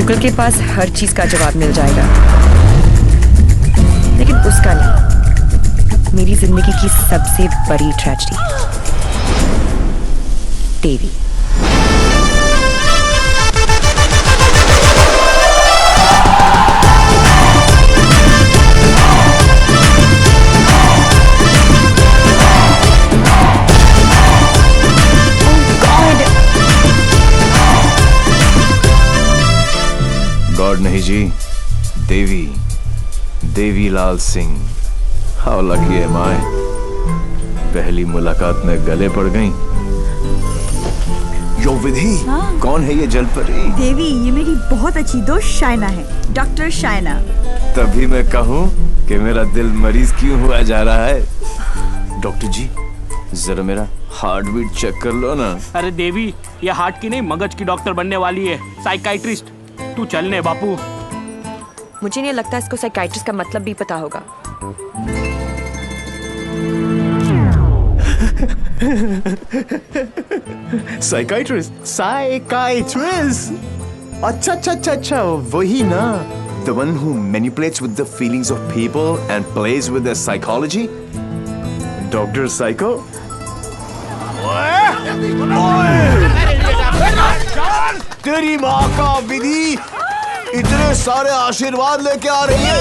Uncle के पास हर चीज का जवाब मिल जाएगा, लेकिन उसका नहीं, मेरी जिंदगी की सबसे बड़ी ट्रेजेडी, देवी। गॉड नहीं जी, देवी, Devilal Singh. How lucky am I, पहली मुलाकात में गले पड़ गई। यो विधि, कौन है ये जलपरी? देवी, ये मेरी बहुत अच्छी दोस्त शायना है, डॉक्टर शायना। तभी मैं कहूँ कि मेरा दिल मरीज क्यों हुआ जा रहा है। डॉक्टर जी, जरा मेरा हार्ट बीट चेक कर लो ना। अरे देवी, ये हार्ट की नहीं मगज की डॉक्टर बनने वाली है, साइकाइट्रिस्ट। तू चलने बापू। मुझे नहीं लगता इसको साइकाइट्रिस्ट का मतलब भी पता होगा। Psychiatrist, psychiatrist. अच्छा अच्छा अच्छा अच्छा, वही ना। The one who manipulates with the feelings of people and plays with their psychology. Dr. Psycho? तेरी माँ का विधि इतने सारे आशीर्वाद लेके आ रही है।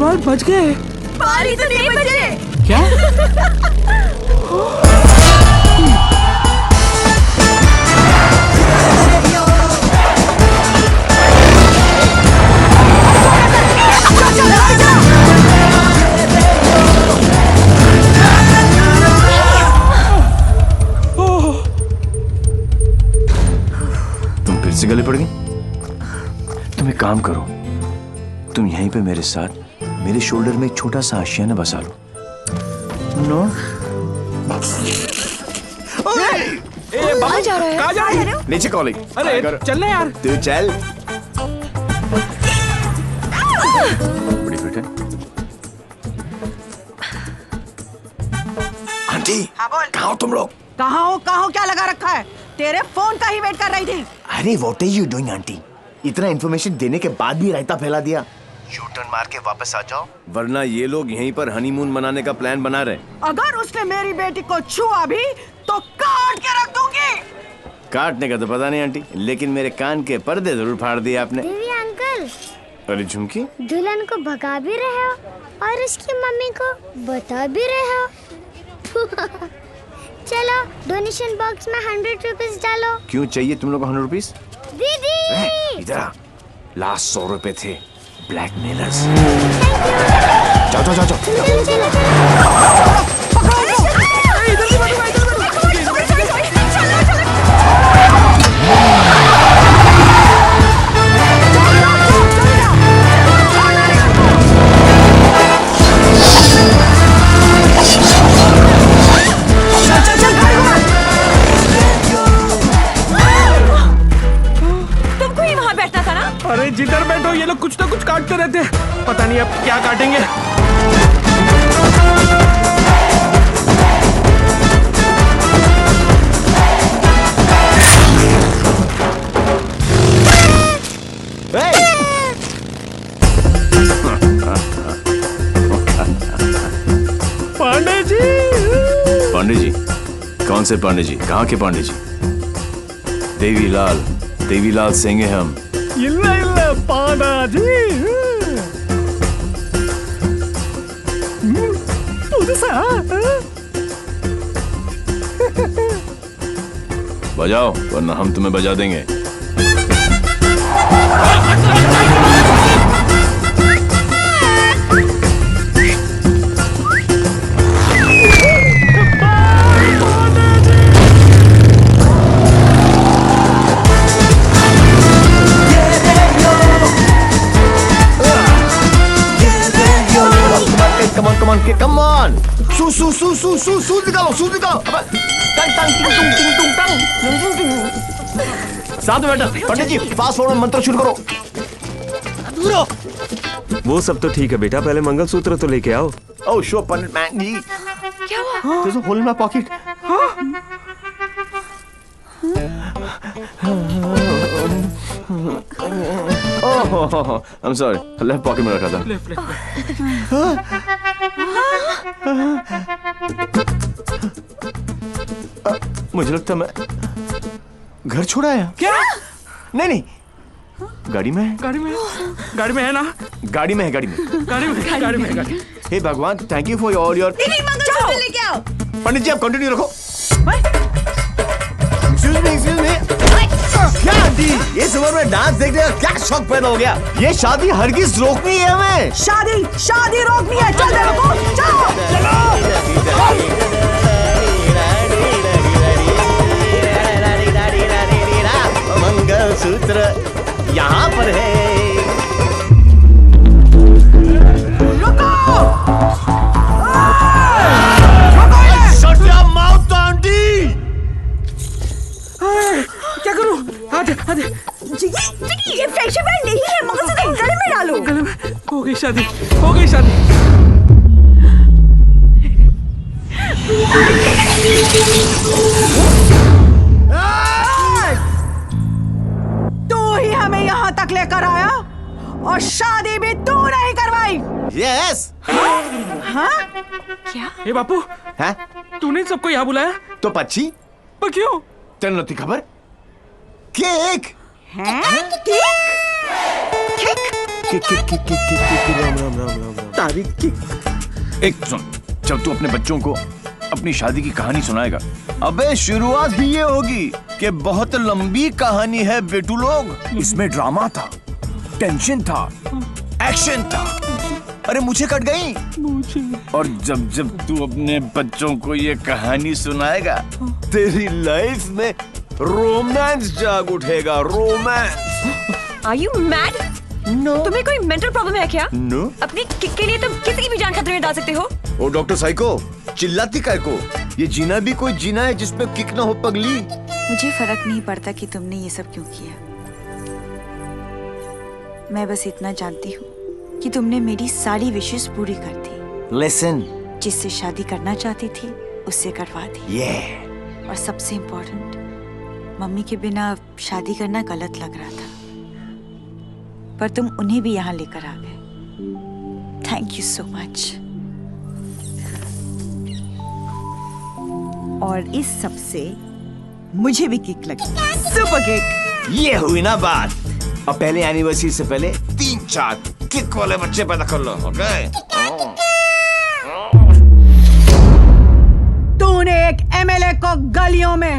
बाल बच गए। बाल ही तो नहीं बचे। क्या? तुम फिर से गले पड़ गई? तुम एक काम करो, तुम यहीं पे मेरे साथ मेरे शोल्डर में एक छोटा सा आशियाना बसा लो। नो? कहाँ जा रहा है? कहाँ जा रहे हो? नीचे कॉलिंग। अरे चल यार। तू चल। बड़ी फिट है। आंटी, कहाँ हो तुम लोग? कहाँ हो क्या लगा रखा है? तेरे फोन का ही वेट कर रही थी। अरे what are you doing aunty? इतना इन्फॉर्मेशन देने के बाद भी रायता फैला दिया। यू टर्न मार के वापस आ जाओ, वरना ये लोग यहीं पर हनीमून मनाने का प्लान बना रहे। अगर उसने मेरी बेटी को छुआ भी तो काट के रख दूंगी। काटने का तो पता नहीं आंटी, लेकिन मेरे कान के पर्दे जरूर फाड़ दिए आपने। देवी अंकल, अरे झुमकी, दुल्हन को भगा भी रहे हो और उसकी मम्मी को बता भी रहे हो। चलो डोनेशन बॉक्स में 100 रुपीस डालो। क्यों चाहिए तुम लोग को 100 रुपीस? दीदी इधर आ, लास्ट 100 रुपए थे। ब्लैकमेलर्स। जाओ जाओ जाओ जाओ। चलो चलो। अरे जिधर बैठो ये लोग कुछ ना कुछ काटते रहते हैं, पता नहीं अब क्या काटेंगे। पांडे जी। पांडे जी? कौन से पांडे जी? कहाँ के पांडे जी? देवीलाल, देवीलाल सिंह है हम। इल्ला इल्ला पांडा जी। बजाओ वरना हम तुम्हें बजा देंगे। सूज निकालो, सूज निकालो। अबे, टंग टंग टिंग टुंग टिंग टुंग टंग। साथ में बैठो। पंडित जी, फास्ट फॉरवर्ड मंत्र शुरू करो। दूर हो। वो सब तो ठीक है बेटा, पहले मंगलसूत्र तो लेके आओ। Oh, sure, पंडित मैन जी। क्या हुआ? There's a hole in my pocket. Oh, I'm sorry. Left pocket में रखा था। मुझे लगता मैं घर छोड़ आया। क्या? नहीं नहीं, गाड़ी में है। गाड़ी में है ना? गाड़ी में है, गाड़ी में। हे भगवान, thank you for all your. Mangalsutra लेके आओ। पंडित जी, आप कंटिन्यू रखो। Excuse me. क्या आंटी, ये उम्र में डांस देखने का क्या शौक पैदा हो गया? ये शादी हरगिज रोकनी है हमें। शादी रोकनी है। चल दे रुको, चलो। मंगलसूत्र यहाँ पर है। रुको। Shut your mouth, aunty. क्या करूं? आधे ये फैशन बैंड नहीं है, मंगलसूत्र गले में डालो। गले में। हो गई शादी। तू ही हमें यहाँ तक लेकर आया और शादी भी तू नहीं करवाई। Yes. हाँ? ए बापू, हैं? तूने सबको यहाँ बुलाया? तो पक्षी, पर क्यों? तेरे नती खबर? केक। तारीख केक। एक सुन, जब तू अपने बच्चों को अपनी शादी की कहानी सुनाएगा, अबे शुरुआत ही ये होगी कि बहुत लंबी कहानी है बेटू लोग। इसमें ड्रामा था, टेंशन था, एक्शन था। अरे मुझे कट गई। और जब जब तू अपने बच्चों को ये कहानी सुनाएगा, तेरी लाइफ में रोमांस जाग उठेगा। Romance. Are you mad? No तुम्हें कोई मेंटल प्रॉब्लम है क्या? नो। अपनी किक के लिए तुम किसी की भी जान खतरे में डाल सकते हो। ओ डॉक्टर साइको, चिल्लाती काय को? ये जीना भी कोई जीना है जिसमें किक ना हो पगली। मुझे फर्क नहीं पड़ता कि तुमने ये सब क्यों किया। मैं बस इतना जानती हूँ कि तुमने मेरी सारी विशेष पूरी कर दी। लिसन, जिससे शादी करना चाहती थी उससे करवा दी। और सबसे इम्पोर्टेंट, मम्मी के बिना शादी करना गलत लग रहा था, पर तुम उन्हें भी यहाँ लेकर आ गए। Thank you so much. और इस सब से मुझे भी किक लगी। Super kick. ये हुई ना बात। अब पहले एनिवर्सरी से पहले 3-4 किक वाले बच्चे पैदा कर लो, ओके? तूने एक एमएलए को गलियों में,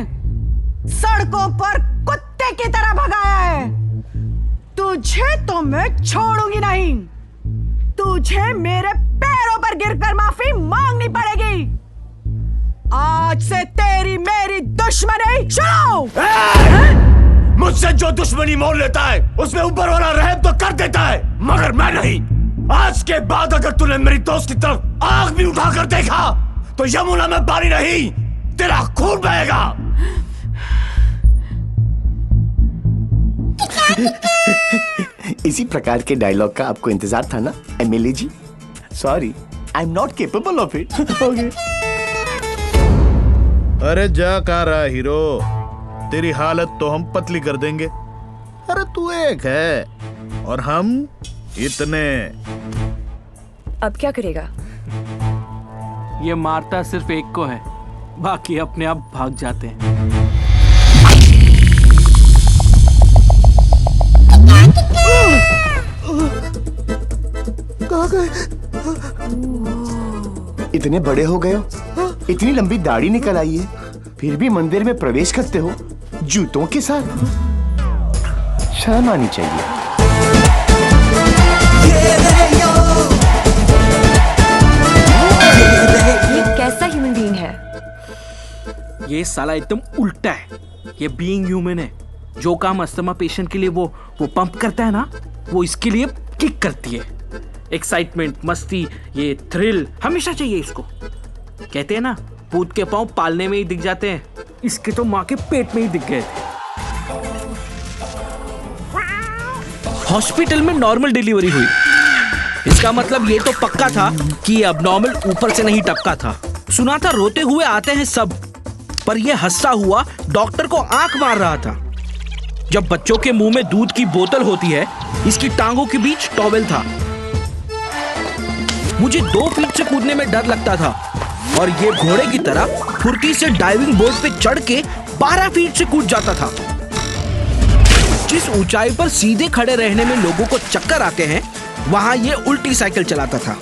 सड़कों पर कुत्ते की तरह भगाया है। तुझे तो मैं छोड़ूंगी नहीं। तुझे मेरे पैरों पर गिरकर माफी मांगनी पड़ेगी। आज से तेरी मेरी दुश्मनी शुरू। मुझसे जो दुश्मनी मोल लेता है उसमें ऊपर वाला रहम तो कर देता है, मगर मैं नहीं। आज के बाद अगर तूने मेरी दोस्त की तरफ आंख भी उठाकर देखा तो यमुना में पानी नहीं, तेरा खून बहेगा। इसी प्रकार के डायलॉग का आपको इंतजार था ना MLA ji? Sorry, I am not capable of it. अरे जा कहाँ रहा हीरो, तेरी हालत तो हम पतली कर देंगे। अरे तू एक है और हम इतने। अब क्या करेगा? ये मारता सिर्फ एक को है, बाकी अपने आप भाग जाते हैं। कहाँ गए? इतने बड़े हो गए हो, इतनी लंबी दाढ़ी निकल आई है, फिर भी मंदिर में प्रवेश करते हो जूतों के साथ। शर्म आनी चाहिए। ये कैसा ह्यूमन बीइंग है? ये साला एकदम उल्टा है। ये बीइंग ह्यूमन है। जो काम अस्थमा पेशेंट के लिए वो पंप करता है ना, वो इसके लिए किक करती है। एक्साइटमेंट, मस्ती, ये थ्रिल हमेशा चाहिए इसको। कहते हैं ना, पूत के पांव पालने में ही दिख जाते हैं, इसके तो माँ के पेट में ही दिख गए थे। हॉस्पिटल में नॉर्मल डिलीवरी हुई, इसका मतलब ये तो पक्का था कि ये अबनॉर्मल ऊपर से नहीं टपका था। सुना था रोते हुए आते हैं सब, पर ये हंसता हुआ डॉक्टर को आंख मार रहा था। जब बच्चों के मुंह में दूध की बोतल होती है, इसकी टांगों के बीच टॉवेल था। मुझे 2 फीट से कूदने में डर लगता था और ये घोड़े की तरह फुर्ती से डाइविंग बोर्ड पे चढ़ के 12 फीट से कूद जाता था। जिस ऊंचाई पर सीधे खड़े रहने में लोगों को चक्कर आते हैं, वहां ये उल्टी साइकिल चलाता था।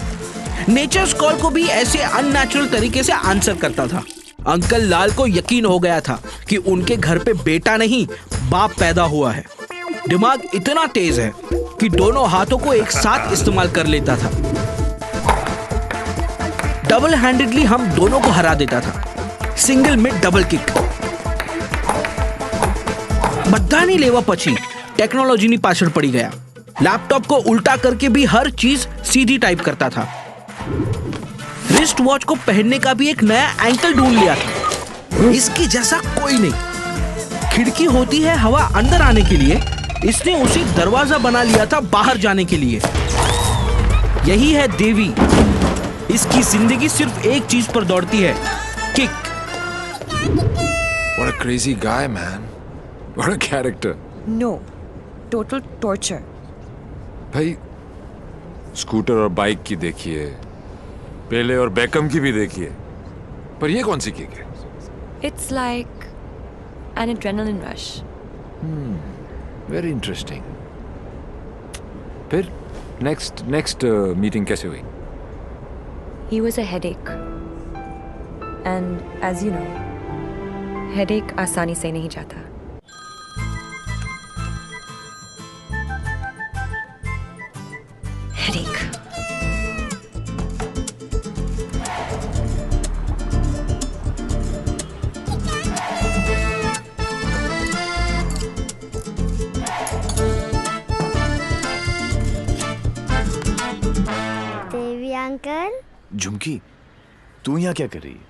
नेचर्स कॉल को भी ऐसे अननेचुरल तरीके से आंसर करता था। अंकल लाल को यकीन हो गया था कि उनके घर पे बेटा नहीं बाप पैदा हुआ है। दिमाग इतना तेज है कि दोनों हाथों को एक साथ इस्तेमाल कर लेता था। डबल हैंडेडली हम दोनों को हरा देता था, सिंगल में डबल किक। बधानी लेवा पची टेक्नोलॉजी ની પાછળ પડી गया। लैपटॉप को उल्टा करके भी हर चीज सीधी टाइप करता था। रिस्ट वॉच को पहनने का भी एक नया एंकल ढूंढ लिया था, इसकी जैसा कोई नहीं। खिड़की होती है हवा अंदर आने के लिए, इसने उसे दरवाजा बना लिया था बाहर जाने के लिए। यही है देवी, इसकी जिंदगी सिर्फ एक चीज पर दौड़ती है, kick. What a crazy guy, man. What a character. No, total torture. भाई स्कूटर और बाइक की देखिए, पेले और बेकम की भी देखिए, पर ये कौन सी किक है? It's like an adrenaline rush. Very interesting. फिर next meeting कैसे हुई? He was a headache. And as you know, headache आसानी से नहीं जाता। Headache. देवी अंकल। झुमकी, तू यहाँ क्या कर रही है?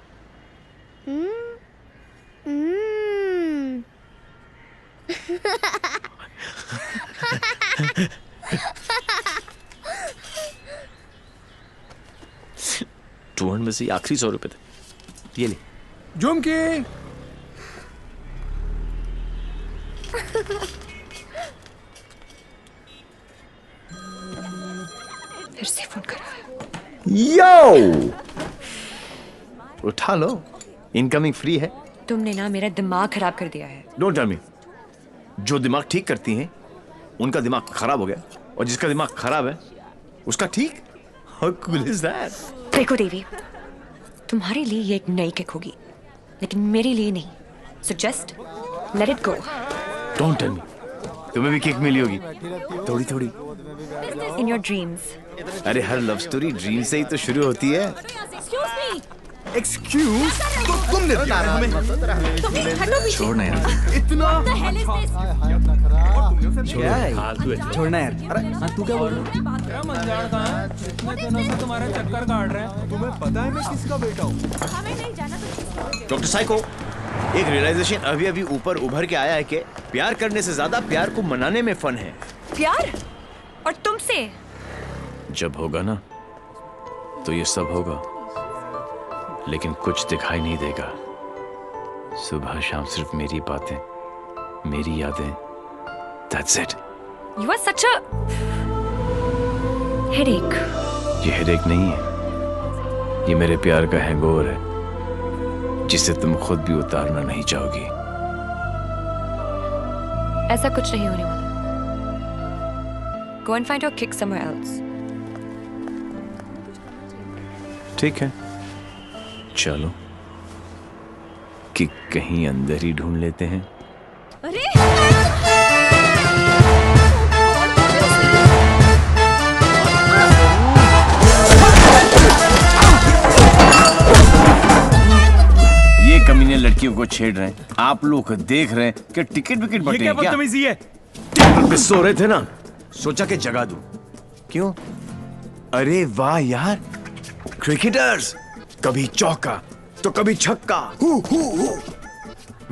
टूर में से आखिरी 100 रुपए थे, ये ले। झुमकी, फिर से फोन करा है। यो, उठा लो, इनकमिंग फ्री है। तुमने ना मेरा दिमाग खराब कर दिया है। Don't tell me. जो दिमाग ठीक करती हैं उनका दिमाग खराब हो गया, और जिसका दिमाग खराब है उसका ठीक। How cool is that? देखो देवी, तुम्हारे लिए ये एक नई किक होगी, लेकिन मेरे लिए नहीं। So just let it go. Don't tell me. तुम्हें भी किक मिली होगी, थोड़ी थोड़ी। In your dreams. अरे हर लव स्टोरी ड्रीम से ही तो शुरू होती है। एक्सक्यूज, तो तुमने दिया हमें। छोड़ना यार। क्या है? छोड़ना यार। अरे तू क्या बोल रहा है? तुम्हारे चक्कर काट रहे हैं। तुम्हें पता है मैं किसका बेटा हूँ? डॉक्टर साइको, एक रियलाइजेशन अभी अभी ऊपर उभर के आया है कि प्यार करने से ज्यादा प्यार को मनाने में फन है। प्यार? और तुमसे? जब होगा ना तो ये सब होगा, लेकिन कुछ दिखाई नहीं देगा। सुबह शाम सिर्फ मेरी बातें, मेरी यादें। That's it. You are such a headache. ये हेडेक नहीं है, ये मेरे प्यार का हैंगओवर है, जिसे तुम खुद भी उतारना नहीं चाहोगी। ऐसा कुछ नहीं होने वाला। Go and find your kick somewhere else. ठीक है, चलो किक कहीं अंदर ही ढूंढ लेते हैं। अरे ये कमीने लड़कियों को छेड़ रहे हैं, आप लोग देख रहे हैं कि टिकट विकेट बटे हैं क्या? बदतमीजी है। टेबल पे सो रहे थे ना, सोचा कि जगा दूं। क्यों? अरे वाह यार, क्रिकेटर्स, कभी चौका तो कभी छक्का।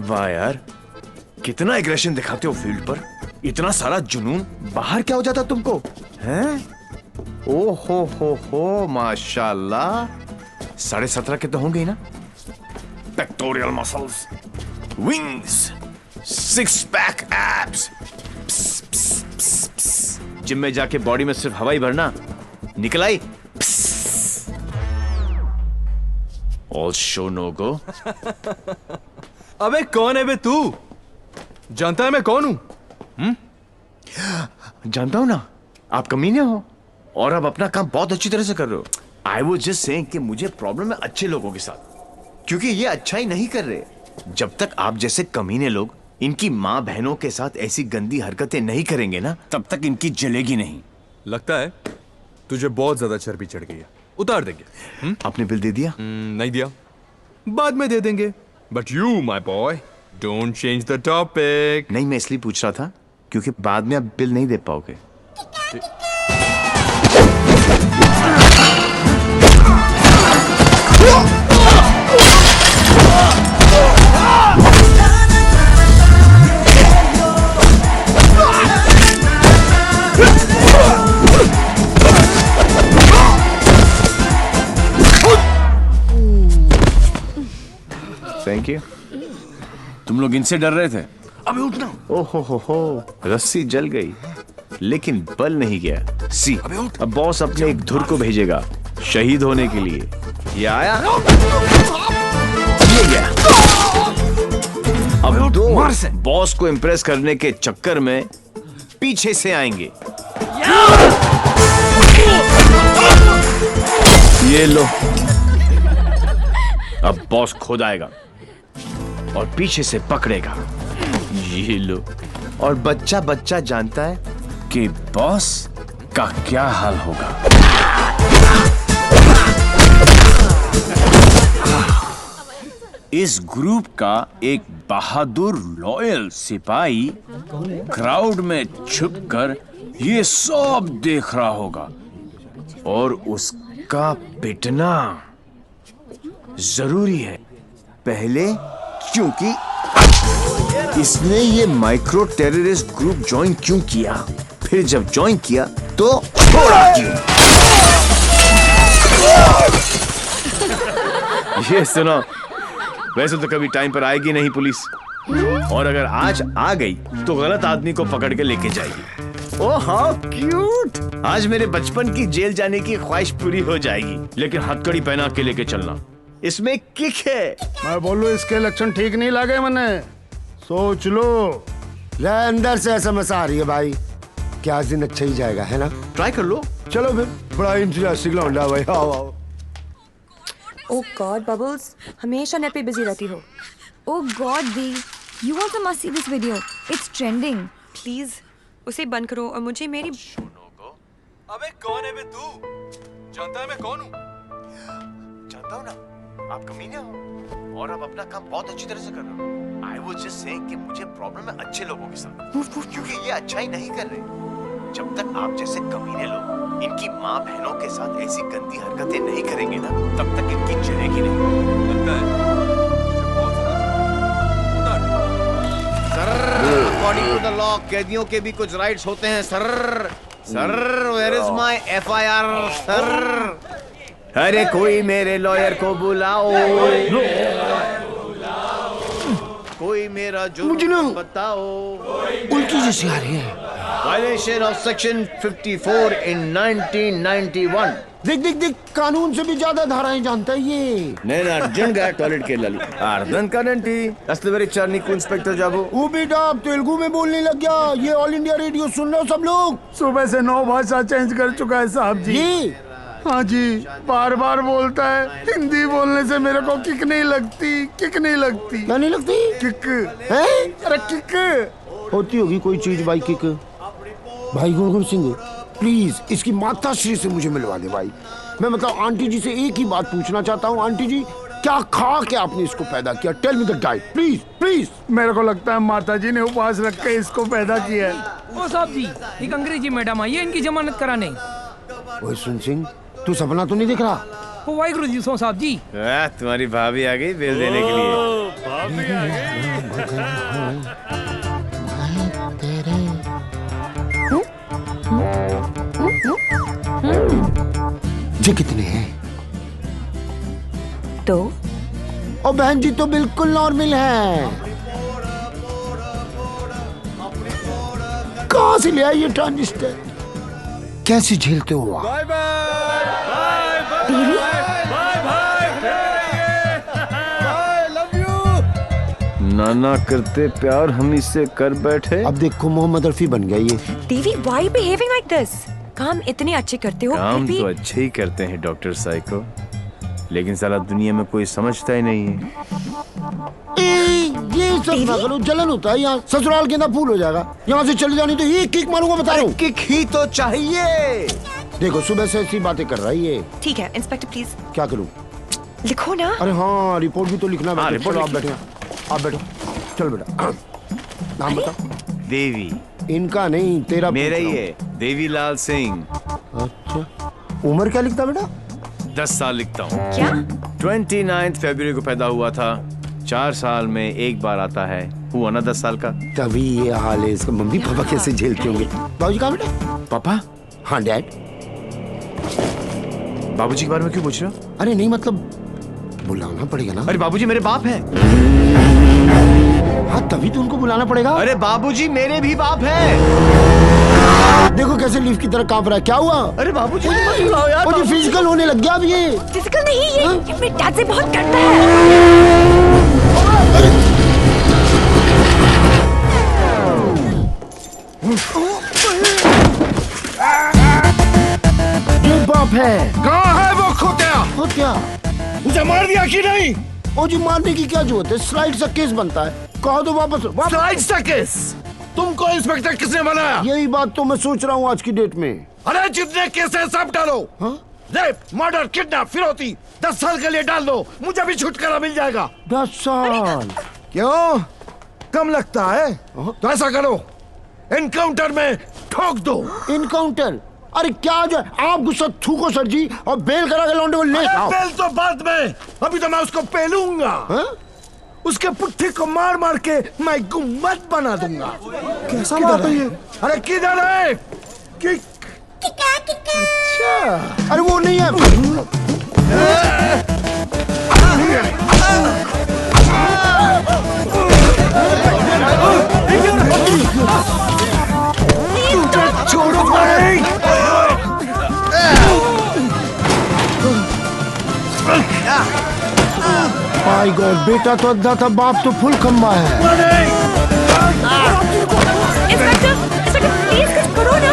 वाह यार, कितना एग्रेशन दिखाते हो फील्ड पर, इतना सारा जुनून। बाहर क्या हो जाता तुमको, हैं? ओ हो, माशाल्लाह। 17.5 के तो होंगे ही ना। Pectoral muscles, wings, 6 pack abs. Gym में जाके बॉडी में सिर्फ हवा ही भरना, निकल आई। ऑल शो नो गो। अबे कौन है बे तू? जानता है मैं कौन हूं? जानता हूं ना, आप कमीने हो और आप अपना काम बहुत अच्छी तरह से कर रहे हो। आई वाज जस्ट सेइंग कि मुझे प्रॉब्लम है अच्छे लोगों के साथ, क्योंकि ये अच्छा ही नहीं कर रहे। जब तक आप जैसे कमीने लोग इनकी माँ बहनों के साथ ऐसी गंदी हरकतें नहीं करेंगे ना, तब तक इनकी जलेगी नहीं। लगता है तुझे बहुत ज्यादा चर्बी चढ़ गई है, उतार देंगे। आपने बिल दे दिया? नहीं दिया, बाद में दे देंगे। But you my boy don't change the topic. नहीं, मैं इसलिए पूछ रहा था क्योंकि बाद में आप बिल नहीं दे पाओगे। Thank you. तुम लोग इनसे डर रहे थे? अबे उठना। ओहो हो, रस्सी जल गई लेकिन बल नहीं गया। सी, अब बॉस अपने एक धुर को भेजेगा शहीद होने के लिए। ये आया, ये गया। अब दो बॉस को इम्प्रेस करने के चक्कर में पीछे से आएंगे। ये लो, अब बॉस खुद आएगा और पीछे से पकड़ेगा। ये लो, और बच्चा बच्चा जानता है कि बॉस का क्या हाल होगा। इस ग्रुप का एक बहादुर लॉयल सिपाही क्राउड में छुपकर ये सब देख रहा होगा और उसका पिटना जरूरी है। पहले क्योंकि इसने ये माइक्रो टेररिस्ट ग्रुप ज्वाइन क्यों किया, फिर जब ज्वाइन किया तो छोड़ा क्यों। ये सुनो, वैसे तो कभी टाइम पर आएगी नहीं पुलिस, और अगर आज आ गई तो गलत आदमी को पकड़ के लेके जाएगी। Oh how cute. आज मेरे बचपन की जेल जाने की ख्वाहिश पूरी हो जाएगी, लेकिन हथकड़ी पहना के लेके चलना, इसमें किक है। मैं बोलूं इसके लक्षण ठीक नहीं लगे मने, सोच लो। ले अंदर से एसएमएस आ रही है भाई, क्या दिन अच्छा ही जाएगा, है ना? ट्राई कर लो। चलो फिर, बड़ा इंतजास्टिक लौंडा भाई। आओ आओ। ओह गॉड बबल्स, हमेशा नेट पे बिजी रहती हो। Oh God, Dee, you also must see this video. It's trending. Please उसे बंद करो और मुझे मेरी। अबे कौन है बे तू? जानता है मैं कौन हूँ? जानता हूँ ना, आप कमीने हो और आप अपना काम बहुत अच्छी तरह से कर रहे हो। आई वाज जस्ट सेइंग कि मुझे प्रॉब्लम है अच्छे लोगों के साथ, क्योंकि ये अच्छा ही नहीं कर रहे। जब तक आप जैसे कमीने लोग इनकी माँ बहनों के साथ ऐसी गंदी हरकतें नहीं करेंगे ना, तब तक इनकी जलेगी नहीं। लगता है sir, according to the law कैदियों के भी कुछ राइट्स होते हैं sir. Sir, where is my FIR sir? अरे कोई मेरे लॉयर को बुलाओ, कोई मेरा जुर्म बताओ। उल्टी जैसी आ रही है। Violation of section 54 in 1991। देख देख देख, कानून से भी ज्यादा धाराएं जानता है ये। నేను అర్జెంట్ గా टॉयलेट के लाली అర్థం కాదండి అసలు वेरी चार्निक इंस्पेक्टर जाबो। वो बेटा आप तेलुगु में बोलने लग गया। ये ऑल इंडिया रेडियो सुन रहे हो सब लोग? सुबह से 9 भाषा चेंज कर चुका है साहब जी। ये हाँ जी, बार बार बोलता है। हिंदी बोलने से मेरे को किक नहीं लगती, किक नहीं लगती। क्या नहीं लगती? किक है? अरे किक होती होगी कोई चीज भाई, किक। भाई गुणगुण सिंह, प्लीज इसकी माता श्री से मुझे मिलवा दे भाई। मैं मतलब आंटी जी से एक ही बात पूछना चाहता हूँ। आंटी जी, क्या खा के आपने इसको पैदा किया? Tell me the diet please please. मेरे को लगता है माता जी ने उपवास रख के इसको पैदा किया है। ओ साहब जी, एक अंग्रेजी मैडम आई है इनकी जमानत कराने। ओए सुन सिंह, तू सपना तो नहीं दिख रहा? वाहिगुरु जी सो साहब जी। तुम्हारी भाभी आ गई बिल देने के लिए। भाभी आ गई। ये कितने हैं? 2। और बहन जी तो बिल्कुल नॉर्मल है। कहां से ले आई ये ट्रांजिस्टर? कैसे झेलते हो आप? Bye bye love you. नाना करते प्यार हम इससे कर बैठे। अब देखो मोहम्मद रफी बन गया ये। देवी why behaving like this? काम इतने अच्छे करते हो काम फिर भी। तो अच्छे ही करते हैं डॉक्टर साइको, लेकिन साला दुनिया में कोई समझता ही नहीं है। ये सब ना करो, जलन होता है यहाँ। ससुराल के अंदर फूल हो जाएगा। यहाँ से चले जानी तो ये किक मारूंगा, बता रहा हूँ। किक ही तो चाहिए। देखो सुबह से ऐसी बातें कर रहा है ये। ठीक है इंस्पेक्टर प्लीज। क्या करूँ? लिखो ना। अरे हाँ रिपोर्ट भी तो लिखना है। रिपोर्ट आप बैठे, आप बैठो। चल बेटा नाम बता। देवी। इनका नहीं तेरा। मेरा ही है, देवीलाल सिंह। अच्छा उम्र क्या लिखता बेटा? 10 साल लिखता हूँ। क्या? 29 फरवरी को पैदा हुआ था। 4 साल में एक बार आता है। हुआ ना 10 साल का। तभी ये हाल है इसका। मम्मी पापा कैसे झेलते होंगे? बाबूजी कहाँ बेटा? पापा? हाँ डैड। बाबूजी के बारे में क्यों पूछ रहे हो? अरे नहीं मतलब बुलाना पड़ेगा ना। अरे बाबूजी मेरे बाप हैं। हाँ तभी तो उनको बुलाना पड़ेगा। अरे बाबूजी मेरे भी बाप हैं। देखो कैसे लीफ की तरह कांप रहा है। क्या हुआ? अरे बाबूजी मत बुलाओ यार। मुझे फिजिकल होने लग गया अब ये। फिजिकल नहीं ये मेरे डैड से बहुत करता है। ये बाप है। कहाँ है वो खोतिया? खोतिया उसे मार दिया कि नहीं? ओ जी मारने की क्या जरूरत है? स्लाइड सा केस बनता है। कहो तो वापस। स्लाइड सा केस? तुमको इंस्पेक्टर किसने बनाया? यही बात तो मैं सोच रहा हूँ आज की डेट में। अरे जितने केस है सब डालो। रेप, मर्डर, किडनैप, फिरौती 10 साल के लिए डाल दो। मुझे भी छुटकारा मिल जाएगा। 10 साल? क्यों कम लगता है? तो ऐसा करो एनकाउंटर में ठोक दो। एनकाउंटर? अरे क्या जो आप गुस्सा थूको सर जी और बेल करा के लौंडे को ले आओ। बेल तो बाद में, अभी तो मैं उसको पेलूंगा। उसके पुट्ठी को मार मार के मैं गुम्बद बना दूंगा। कैसा बात है ये? अरे किधर है? अच्छा अरे वो नहीं है। छोड़ो भाई। माय गॉड बेटा तो अद्धा था, बाप तो फुल खंबा है। इंस्पेक्टर प्लीज कुछ करो ना।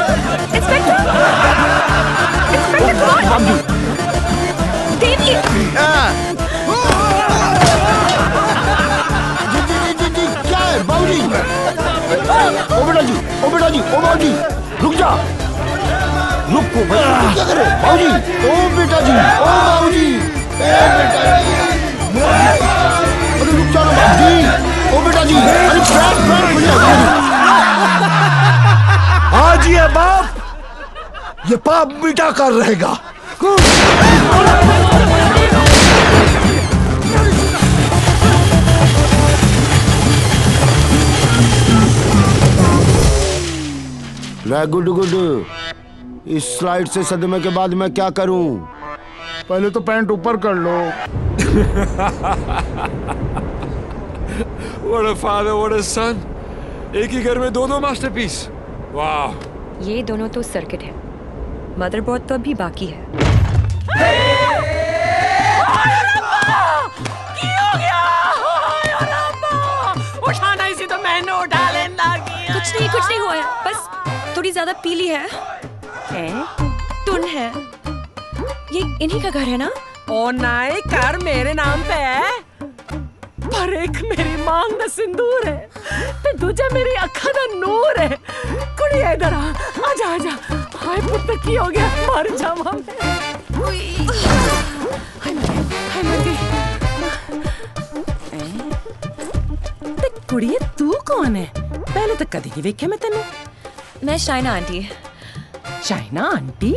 इंस्पेक्टर देवी। जी क्या है बाबूजी? ओ बेटा जी, ओ बेटा जी, ओ बाबूजी रुक जा। रुको क्या करे बाबूजी? ओ बेटा जी, ओ बाबूजी, बेटा जी। अरे रुक जाओ बाबूजी। ओ बेटा जी, अरे फ्लैट खुल जाएगा। आज ये बाप ये पाप मिटा कर रहेगा। Good good. इस स्लाइड से सदमे के बाद मैं क्या करूं? पहले तो पैंट ऊपर कर लो। What a father, what a son. एक ही घर में दो मास्टरपीस। वाह। ये दोनों तो सर्किट है, मदरबोर्ड तो अभी बाकी है। उठाना इसी तो मैंने उठा लेना। कुछ नहीं हुआ है, बस थोड़ी ज्यादा पीली है। टुन है। ये इन्हीं का घर है ना? ओ नाई कर मेरे नाम पे है, पर एक मेरी मांग दा सिंदूर है ते दूजा मेरी अखा दा नूर है। कुड़िया इधर आ, आजा आजा। हाय पुत्त की हो गया? मर जावा मैं। हाय मर गई। ते कुड़िए तू कौन है? पहले तो कदी नहीं वेख्या मैं तेनू। मैं शाइना आंटी। शाइना आंटी?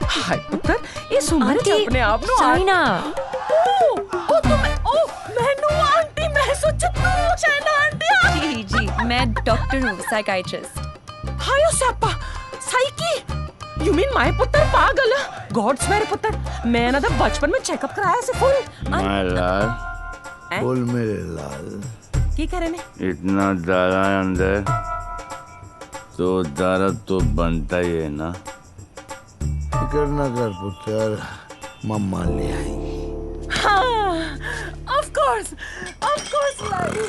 हाय पुत्र इस उम्र च अपने आप नु चाइना ओ तुम ओ मैनू आंटी मैं सोचा तू चाइना आंटी जी जी मैं डॉक्टर हूँ साइकाइट्रिस्ट हायो सप्पा साइकी यू मीन माय पुत्र पागल गॉड्स मेरे पुत्र मैं ना बचपन में चेकअप कराया से फुल माय लाल बोल मेरे लाल की करे ने इतना दारा अंदर तो दारा तो बनता ही है ना फिक्र ना कर पुत्र मम्मा ले आई हाँ of course lie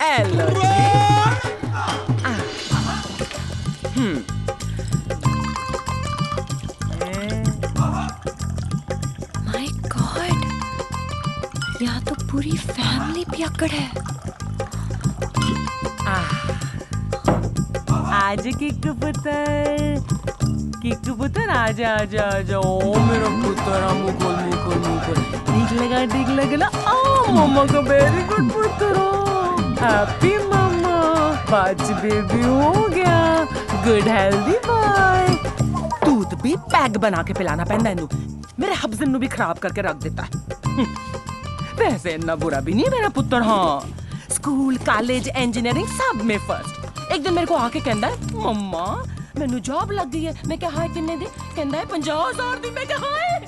hello my God यहाँ तो पूरी फैमिली पियक्कड़ है आज किक्कू पुत्र आजा ओ मेरा पुत्र मुकुल ठीक लगा ना ओ मम्मा का वेरी गुड पुत्र हैप्पी मम्मा पांच बेबी हो गया गुड हेल्दी बॉय दूध भी पैक बना के पिलाना पैंदा इनू मेरे हब्जन नु भी खराब करके रख देता है वैसे इतना बुरा भी नहीं मेरा पुत्र हाँ स्कूल कॉलेज इंजीनियरिंग सब में फर्स्ट एक दिन मेरे को आके कहता है मम्मा मैनू जॉब लग गई है मैं क्या हाय किन्ने दी कहता है 50,000 दी मैं क्या हाय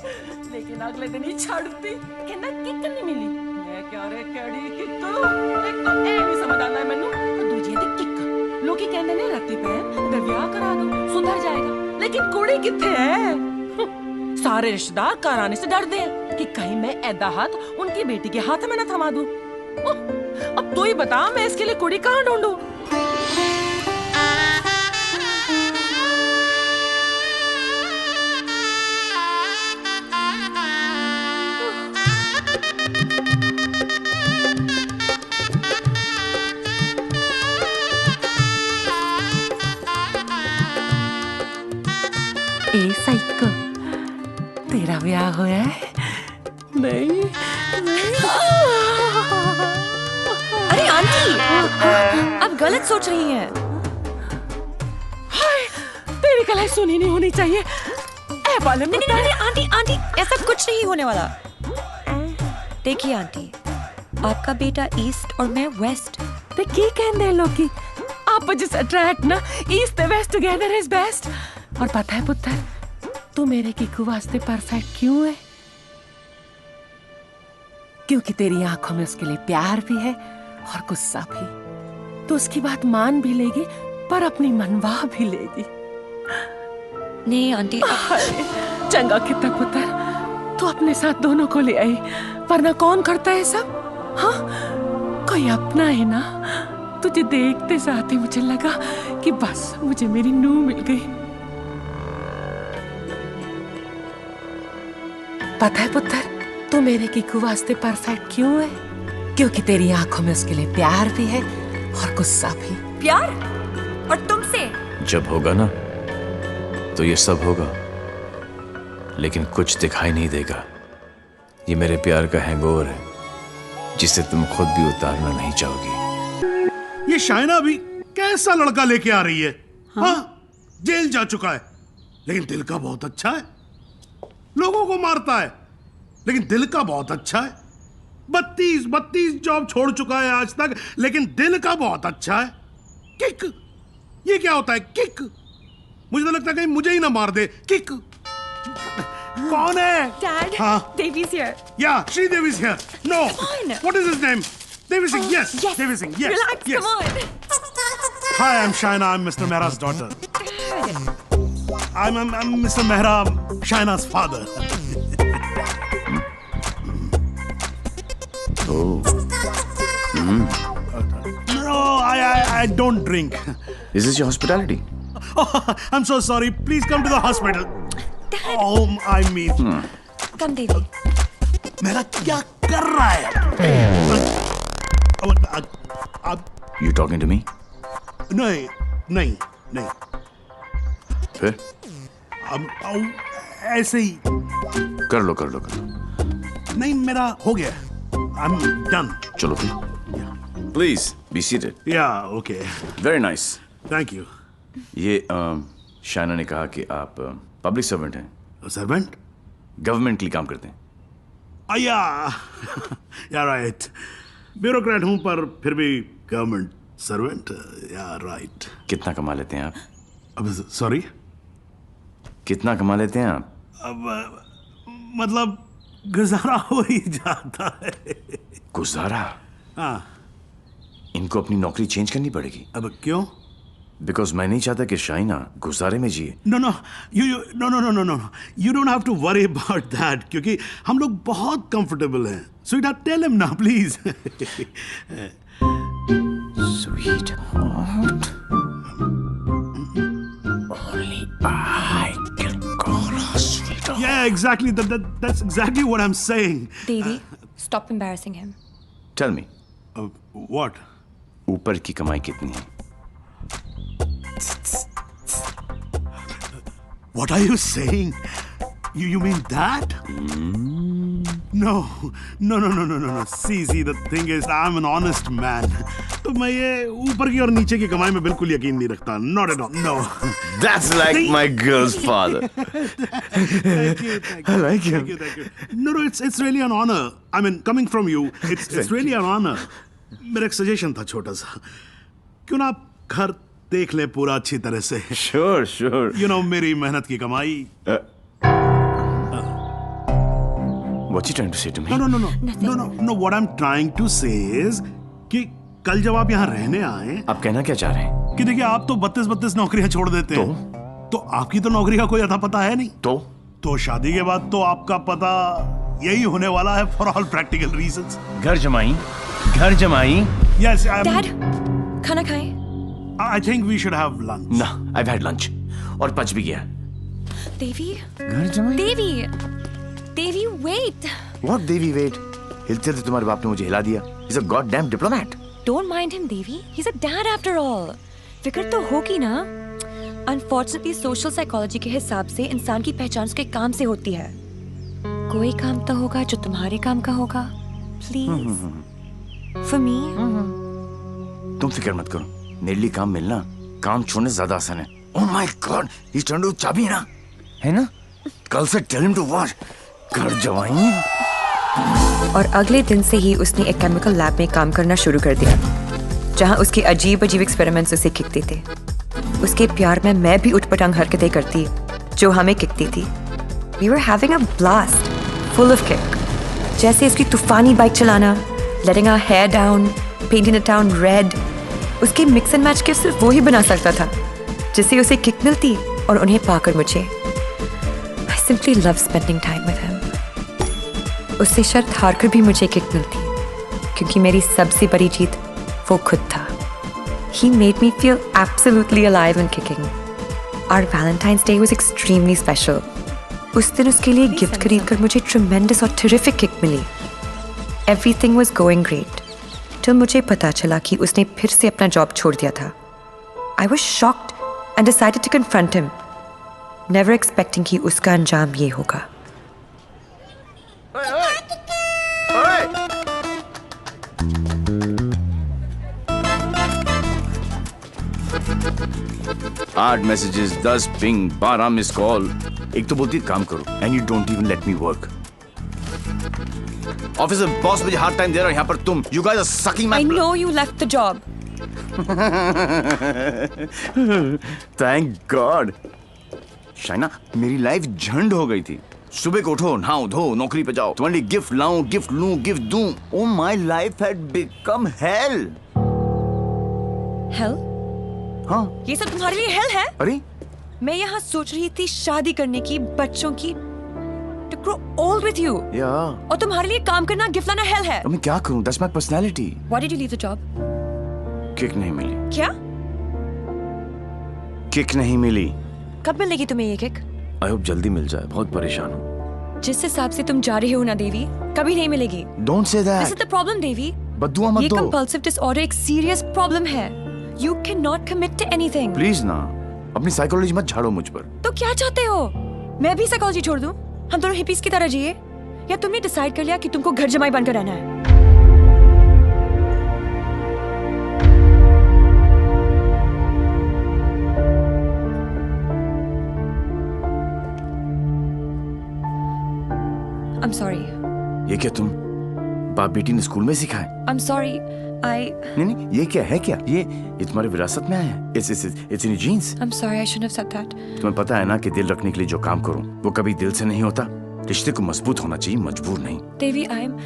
लेकिन अगले दिन ही छड़ दी कहता किक नहीं मिली मैं क्या रे केड़ी किक एक तो ए नहीं समझ आंदा मैनू और दूजी दी किक लोकी कहंदे ने रत्ती पैन ते ब्याह करा दो सुधर जाएगा लेकिन कुड़ी किथे है सारे रिश्तेदार घर आने से डरते हैं कि कहीं मैं ऐदा हाथ उनकी बेटी के हाथ में न थमा दूं अब तू ही बता मैं इसके लिए कुड़ी कहाँ ढूंढूं ए साइको तेरा ब्याह हुआ है नहीं अरे आंटी आप गलत सोच रही हैं हाय तेरी कलाई सुनी नहीं होनी चाहिए ए बाले में नहीं आंटी ऐसा कुछ नहीं होने वाला देखिए आंटी आपका बेटा ईस्ट और मैं वेस्ट ते की कहंदे लोग आप जिस अट्रैक्ट ना ईस्ट ते वेस्ट टुगेदर इज बेस्ट और पता है पुत्र तू मेरे किकू वास्ते परफेक्ट क्यों है क्योंकि तेरी आंखों में उसके लिए प्यार भी है और गुस्सा भी तो उसकी बात मान भी लेगी पर अपनी मनवा भी लेगी नहीं आंटी चंगा कितना पुत्र तू अपने साथ दोनों को ले आई वरना कौन करता है सब हाँ कोई अपना है ना तुझे देखते साथ ही मुझे लगा कि बस मुझे मेरी नूह मिल गई पता है पुत्र तू मेरे किकू वास्ते परफेक्ट क्यों है क्योंकि तेरी आंखों में उसके लिए प्यार भी है और गुस्सा भी प्यार और तुमसे जब होगा ना तो ये सब होगा लेकिन कुछ दिखाई नहीं देगा ये मेरे प्यार का हैंगओवर है जिसे तुम खुद भी उतारना नहीं चाहोगी ये शाइना भी कैसा लड़का लेके आ रही है हाँ? जेल जा चुका है लेकिन दिल का बहुत अच्छा है लोगों को मारता है लेकिन दिल का बहुत अच्छा है 32 जॉब छोड़ चुका है आज तक लेकिन दिल का बहुत अच्छा है किक ये क्या होता है किक मुझे तो लगता है कहीं मुझे ही ना मार दे किक कौन है Dad, हाँ Devi's here. Yeah, Sridevi's here. No. Come on. What is his name? Devi Singh. Yes. Devi Singh. Yes. Relax, yes. come on. Hi, I'm Shaina. I'm Mr. Mehra's daughter. I'm Mr. Mehra, Shaina's father. No, I don't drink. Is this your hospitality? Oh, I'm so sorry. Please come to the hospital. Dad. Oh, I mean. Come, Devi. मेरा क्या कर रहा है? You talking to me? नहीं. फिर? ऐसे ही. कर लो. नहीं मेरा हो गया. I'm done. चलो फिर. Please be seated. Yeah, okay. Very nice. Thank you. ये शाइना ने कहा कि आप पब्लिक सर्वेंट हैं। सर्वेंट? गवर्नमेंट के लिए काम करते हैं। या राइट, ब्यूरोक्रेट हूं पर फिर भी गवर्नमेंट सर्वेंट। या राइट। कितना कमा लेते हैं आप? अब सॉरी, कितना कमा लेते हैं आप? अब मतलब गुजारा हो ही जाता है। गुजारा? हाँ। इनको अपनी नौकरी चेंज करनी पड़ेगी। अब क्यों? बिकॉज मैं नहीं चाहता कि शाइना गुजारे में जिए। No, you don't have to worry about that, क्योंकि हम लोग बहुत कंफर्टेबल हैं। स्वीटहार्ट, टेल हिम ना please. Sweetheart, only I can call her sweetheart. Yeah, exactly. That's exactly what I'm saying. Devi, stop embarrassing him. Tell me. What? ऊपर की कमाई कितनी है? What are you saying? You mean that? No. See, the thing is, I'm an honest man. तो मैं ये ऊपर की और नीचे की कमाई में बिल्कुल यकीन नहीं रखता. Not at all. No. That's like my girl's father. Thank you. I like him. Thank you. No, it's really an honor. I mean, coming from you, it's really an honor. मेरा एक सजेशन था छोटा सा. क्यों ना आप घर देख ले पूरा अच्छी तरह से. Sure. You know, मेरी मेहनत की कमाई. What's he trying to say to me? No. What I'm trying to say is कि कल जब आप यहाँ रहने आए, आप कहना क्या चाह रहे हैं? कि देखिए, आप तो 32 नौकरियां छोड़ देते हैं. तो आपकी तो नौकरी का कोई अता पता है नहीं. तो शादी के बाद तो आपका पता यही होने वाला है, फॉर ऑल प्रैक्टिकल रीजंस. घर जमाई. Yes, Dad, खाना खाएं? I think we should have lunch. No, I've had lunch. और पच भी गया. Devi? घर जमाई? Devi, wait. What Devi, wait? हिलते थे तुम्हारे बाप ने मुझे हिला दिया. He's a goddamn diplomat. Don't mind him, Devi. He's a dad after all. फिक्र तो होगी ना. Unfortunately, social psychology के हिसाब से इंसान की पहचान उसके काम से होती है. कोई काम तो होगा जो तुम्हारे काम का होगा. Please. For me. तुम फिक्र मत करो. मेरे लिए काम मिलना, काम छोड़ने से ज्यादा आसान है. Oh my God, he's trying to चाबी है ना? कल से tell him to watch. घर जवाई. और अगले दिन से ही उसने एक केमिकल लैब में काम करना शुरू कर दिया, जहां उसके अजीब एक्सपेरिमेंट्स उसे किकते थे. उसके प्यार में मैं भी उठपटांग हरकतें करती जो हमें किकती थी. We were having a blast, full of kick. जैसे उसकी तूफानी बाइक चलाना, letting our hair down, painting the town red. उसके मिक्स एंड मैच के सिर्फ वो ही बना सकता था, जिससे उसे किक मिलती और उन्हें पाकर मुझे. I simply love spending time with him. उससे शर्त हारकर भी मुझे किक मिलती, क्योंकि मेरी सबसे बड़ी जीत वो खुद था. He made me feel absolutely alive and kicking. Our Valentine's Day was extremely special. उस दिन उसके लिए गिफ्ट खरीदकर मुझे tremendous और terrific किक मिली. Everything was going great. till मुझे पता चला कि उसने फिर से अपना जॉब छोड़ दिया था. I was shocked and decided to confront him, never expecting कि उसका अंजाम ये होगा. आठ मैसेजेस, 10 पिंग, 12 मिस कॉल. एक तो बोलती काम करो and you don't even let me work. Office में बॉस मुझे हार्ड टाइम दे रहा है, यहाँ पर तुम you guys are sucking my I know you left the job. Thank God. Shaina, मेरी लाइफ झंड हो गई थी. सुबह को उठो, नहाओ धो, नौकरी पे जाओ, तुम्हारे लिए गिफ्ट लाऊं, गिफ्ट लूं, गिफ्ट दूं. Oh, my life had become hell. Hell? हाँ. ये सब तुम्हारे लिए hell है? अरे? मैं यहाँ सोच रही थी शादी करने की, बच्चों की, to grow old with you. Yeah. और तुम्हारे लिए काम करना, गिफ्ट लाना hell है. मैं क्या करूं? That's my personality. Why did you leave the job? Kick नहीं मिली. क्या? किक नहीं मिली. कब मिलेगी तुम्हें ये किक? I hope जल्दी मिल जाए. बहुत परेशान हूँ. जिस हिसाब से तुम जा रहे हो ना देवी, कभी नहीं मिलेगी. Don't say that. This is the problem, देवी. बद्दुआ मत दो. ये compulsive disorder एक serious problem है. You cannot commit to anything. Please ना, अपनी साइकोलॉजी मत झाड़ो मुझ पर. तो क्या चाहते हो? मैं भी साइकोलॉजी छोड़ दूं? हम दोनों हिपीज की तरह जिए? या तुमने डिसाइड कर लिया कि तुमको घर जमाई बनकर रहना है? I'm sorry. ये क्या तुम बाप बेटी ने स्कूल में सिखा है? I'm sorry. नहीं, ये क्या है क्या? ये तुम्हारी विरासत में आया है? It's in your genes. I'm sorry, I shouldn't have said that. तुम्हें पता है ना कि दिल रखने के लिए जो काम करूं वो कभी दिल से नहीं होता। रिश्ते को मजबूत होना चाहिए, मजबूर नहीं। देवी,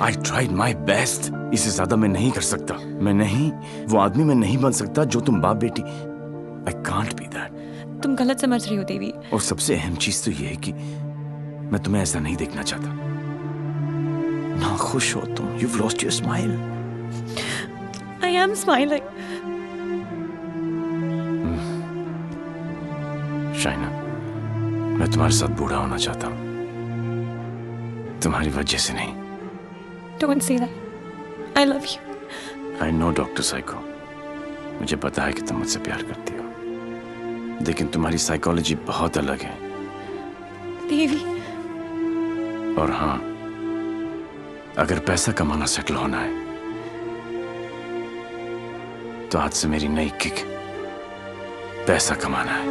I tried my best. इससे ज्यादा मैं नहीं कर सकता। मैं नहीं, वो आदमी मैं नहीं बन सकता जो तुम बाप बेटी। I can't be that. तुम गलत समझ रही हो देवी। और सबसे अहम चीज तो ये है कि मैं तुम्हें ऐसा नहीं देखना चाहता। ना खुश हो तुम। You've lost your smile. I am smiling. Shaina, मैं तुम्हारे साथ बूढ़ा होना चाहता हूँ, तुम्हारी वजह से नहीं। Don't say that. I love you. I know, doctor psycho. मुझे पता है कि तुम मुझसे प्यार करती हो, लेकिन तुम्हारी साइकोलॉजी बहुत अलग है। देवी। और हाँ, अगर पैसा कमाना सेटल होना है तो आज से मेरी नई किक पैसा कमाना है।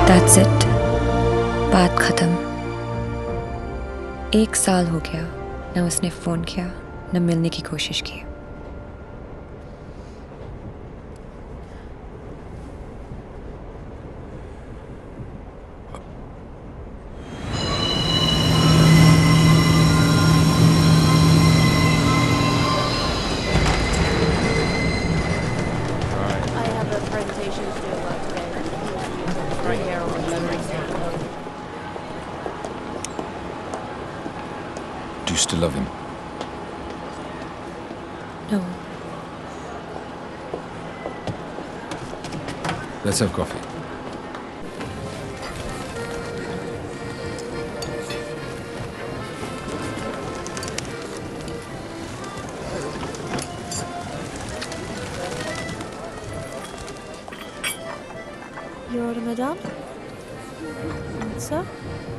That's it. बात खत्म। 1 साल हो गया, न उसने फोन किया न मिलने की कोशिश की। Do you still love him? No. Let's have coffee. Your madam? Sir?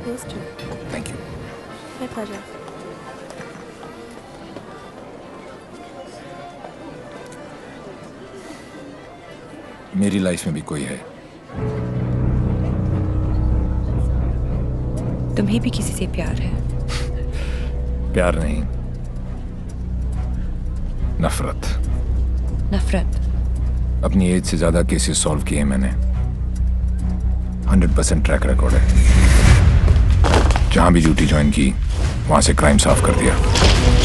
Yes, sir. Thank you. My pleasure. मेरी लाइफ में भी कोई है। तुम्हें भी किसी से प्यार है? प्यार नहीं, नफरत। नफरत? अपनी एज से ज्यादा केसेस सॉल्व किए मैंने। 100% ट्रैक रिकॉर्ड है। जहां भी ड्यूटी ज्वाइन की वहां से क्राइम साफ कर दिया,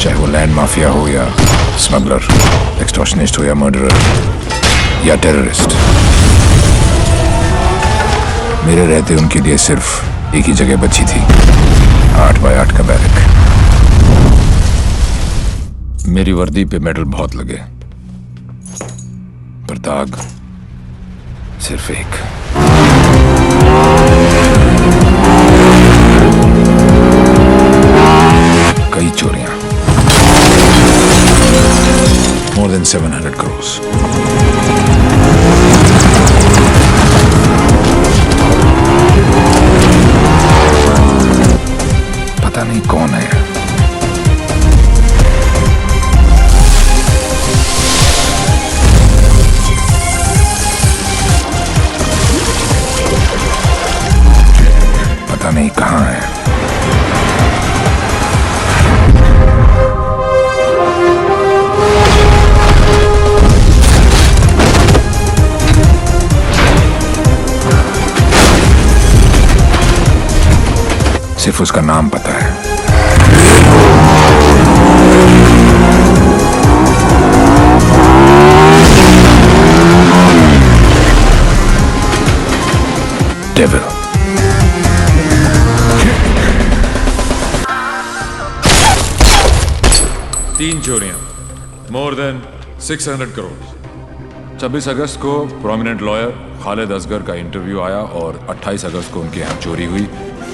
चाहे वो लैंड माफिया हो या स्मगलर, एक्सटॉर्शनिस्ट हो या मर्डरर या टेररिस्ट। मेरे रहते उनके लिए सिर्फ एक ही जगह बची थी, 8 बाय 8 का बैरक। मेरी वर्दी पे मेडल बहुत लगे, पर दाग सिर्फ एक। कई चोरियां, more than 700 crores। पता नहीं कौन है। पता नहीं कहां है। सिर्फ उसका नाम पता है। डेविल। तीन चोरियां, मोर देन 600 करोड़। 26 अगस्त को प्रोमिनेंट लॉयर खालिद असगर का इंटरव्यू आया और 28 अगस्त को उनके यहाँ चोरी हुई,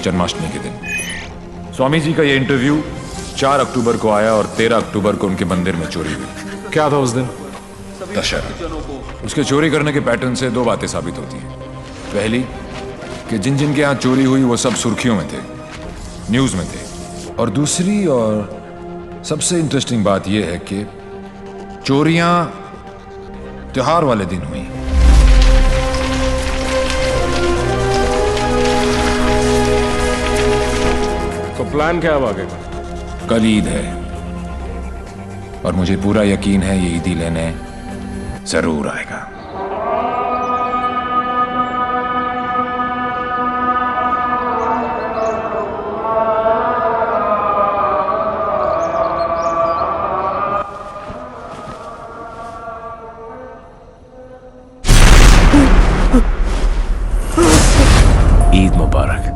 जन्माष्टमी के दिन। स्वामी जी का ये इंटरव्यू 4 अक्टूबर को आया और 13 अक्टूबर को उनके मंदिर में चोरी हुई। क्या था उस दिन? दशहरा। उसके चोरी करने के पैटर्न से 2 बातें साबित होती हैं। पहली कि जिन जिन के यहाँ चोरी हुई वो सब सुर्खियों में थे, न्यूज़ में थे। और दूसरी और सबसे इंटरेस्टिंग बात यह है कि चोरियां त्योहार वाले दिन हुई। तो प्लान क्या है आगे का? कल ईद है और मुझे पूरा यकीन है ये ईदी लेने जरूर आएगा। ईद मुबारक।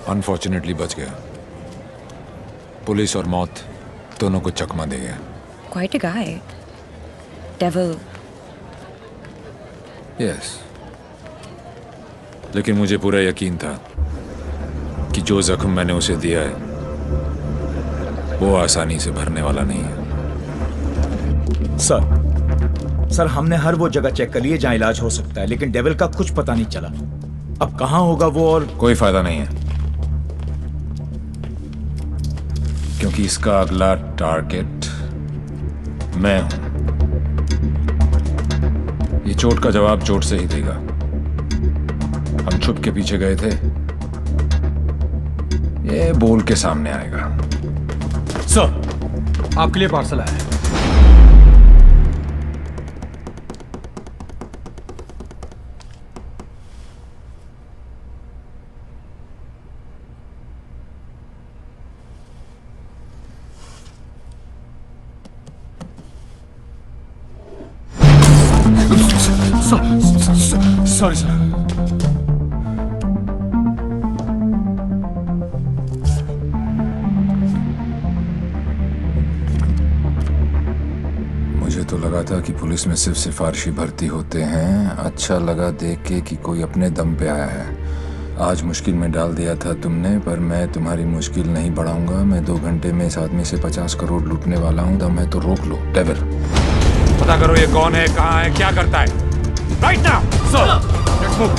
अनफॉर्चुनेटली बच गया। पुलिस और मौत दोनों को चकमा दे गया। Quite a guy. Devil. Yes. लेकिन मुझे पूरा यकीन था कि जो जख्म मैंने उसे दिया है वो आसानी से भरने वाला नहीं है। सर हमने हर वो जगह चेक कर ली है जहां इलाज हो सकता है, लेकिन डेविल का कुछ पता नहीं चला। अब कहां होगा वो, और कोई फायदा नहीं है क्योंकि इसका अगला टारगेट मैं हूं। ये चोट का जवाब चोट से ही देगा। हम छुप के पीछे गए थे, ये बोल के सामने आएगा। सर आपके लिए पार्सल आया है। Sorry sir. मुझे तो लगा था कि पुलिस में सिर्फ सिफारिशी भर्ती होते हैं। अच्छा लगा देख के कि कोई अपने दम पे आया है। आज मुश्किल में डाल दिया था तुमने, पर मैं तुम्हारी मुश्किल नहीं बढ़ाऊंगा। मैं 2 घंटे में इस आदमी से 50 करोड़ लूटने वाला हूँ। दम है तो रोक लो। डेविल पता करो ये कौन है, कहाँ है, क्या करता है। Right now sir, let's move.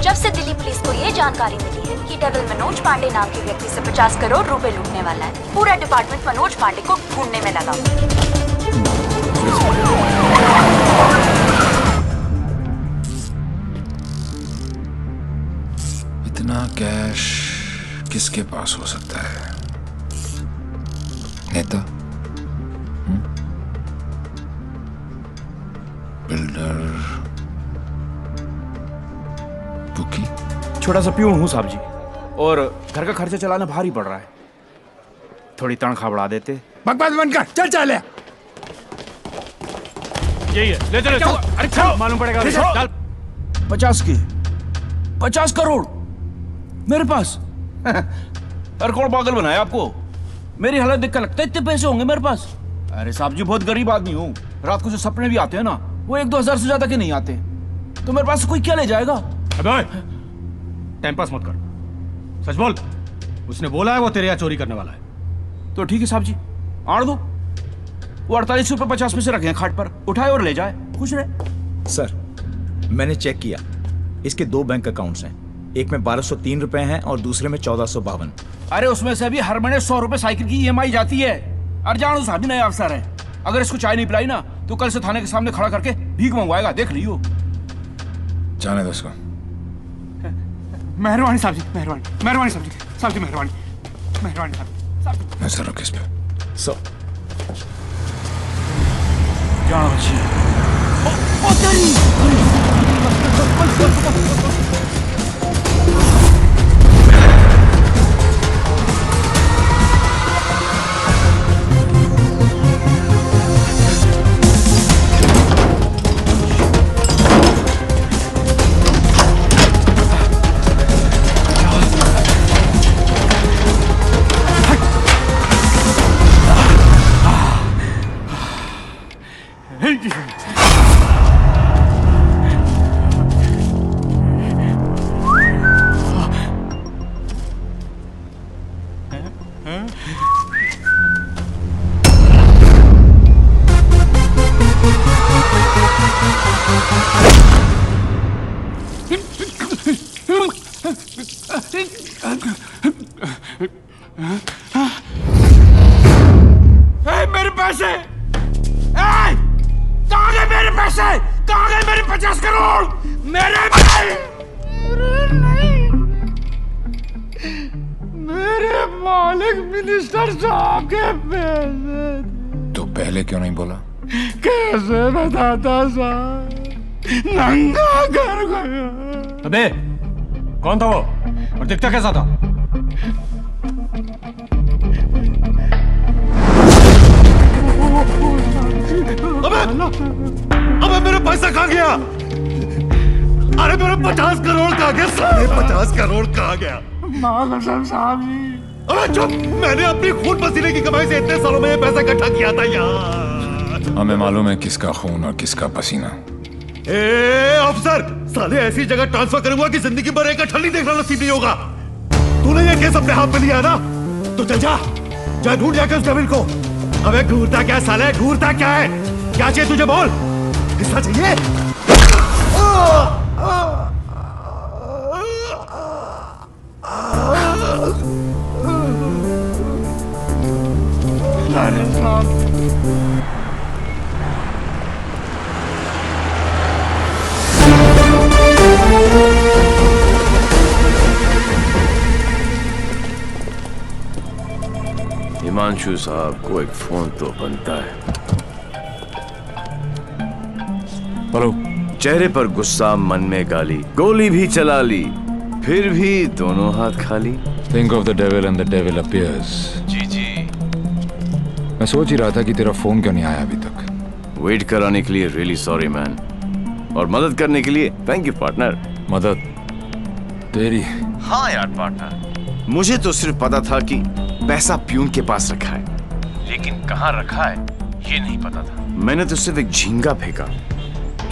जब से दिल्ली पुलिस को ये जानकारी मिली है कि डेविल मनोज पांडे नाम के व्यक्ति से 50 करोड़ रुपए लूटने वाला है, पूरा डिपार्टमेंट मनोज पांडे को ढूंढने में लगा। इतना कैश किसके पास हो सकता है? नेता, बिल्डर, बुकी? छोटा सा प्यून हूँ साहब जी, और घर का खर्चा चलाना भारी पड़ रहा है। थोड़ी तनख्वाह बढ़ा देते। बकवास बंद कर, चल चल। यही है, ले चलो। अरे चल, मालूम पड़ेगा। चल। 50 करोड़ मेरे पास। अरे कौन पागल बनाया आपको? मेरी हालत देख कर लगता है इतने पैसे होंगे मेरे पास? अरे साहब जी, बहुत गरीब आदमी हूँ। रात को जो सपने भी आते हैं ना, वो 1-2 हजार से ज्यादा के नहीं आते। तो मेरे पास कोई क्या ले जाएगा? अबे टाइम पास मत कर, सच बोल। उसने बोला है वो तेरे यहाँ चोरी करने वाला है। तो ठीक है साहब जी, आड़ दो। वो 48 रुपए 50 पैसे रखे हैं खाट पर, उठाए और ले जाए, खुश रहे। सर, मैंने चेक किया, इसके 2 बैंक अकाउंट्स हैं। एक में 1203 रुपए हैं और दूसरे में 1452। अरे उसमें से भी हर महीने 100 रुपए साइकिल की EMI जाती है। अरे जानो साहब भी नया अफसर है, अगर इसको चाय नहीं पिलाई ना तो कल से थाने के सामने खड़ा करके भीख मंगवाएगा, देख लियो। जाने दो उसको। मेहरबानी साहब जी, मेहरबानी साहब जी, साहब जी मेहरबानी साहब जी। नजर रख इस पे। जानो अच्छी। मेरे पैसे! कहाँ गए मेरे पैसे? कहाँ गए मेरे 50 करोड़? मेरे मालिक मिनिस्टर साहब के पैसे। तो पहले क्यों नहीं बोला? कैसे बताता साहब, नंगा कर गया। अबे कौन था वो और दिखता कैसा था? अबे मेरा पैसा कहाँ गया? अरे मेरा 50 करोड़ कहाँ गया? साढ़े 50 करोड़ कहाँ गया? साहब जी। अबे चुप! मैंने अपनी खून पसीने की कमाई से इतने सालों में ये पैसा इकट्ठा किया था यार। हमें मालूम है किसका खून और किसका पसीना। ए अफसर, साले ऐसी जगह ट्रांसफर करूंगा कि जिंदगी भर एक अठल नहीं देखना नसीब नहीं होगा। तूने ये केस अपने हाथ में लिया ना, तो चल जा ढूंढ जाकर उस डेविल को। अबे ढूंढता क्या साले, ढूंढता क्या है? क्या चाहिए तुझे बोल? हिस्सा चाहिए? हिमांशु साहब को एक फोन तो बनता है। हेलो। चेहरे पर गुस्सा, मन में गाली, गोली भी चला ली, फिर भी दोनों हाथ खाली। Think of the devil and the devil appears. जी। मैं सोच ही रहा था कि तेरा फोन क्यों नहीं आया अभी तक। वेट कराने के लिए रियली सॉरी मैन, और मदद करने के लिए थैंक यू पार्टनर। मदद तेरी? हाँ यार पार्टनर, मुझे तो सिर्फ पता था कि पैसा प्यून के पास रखा है, लेकिन कहाँ रखा है ये नहीं पता था। मैंने तो सिर्फ एक झींगा फेंका,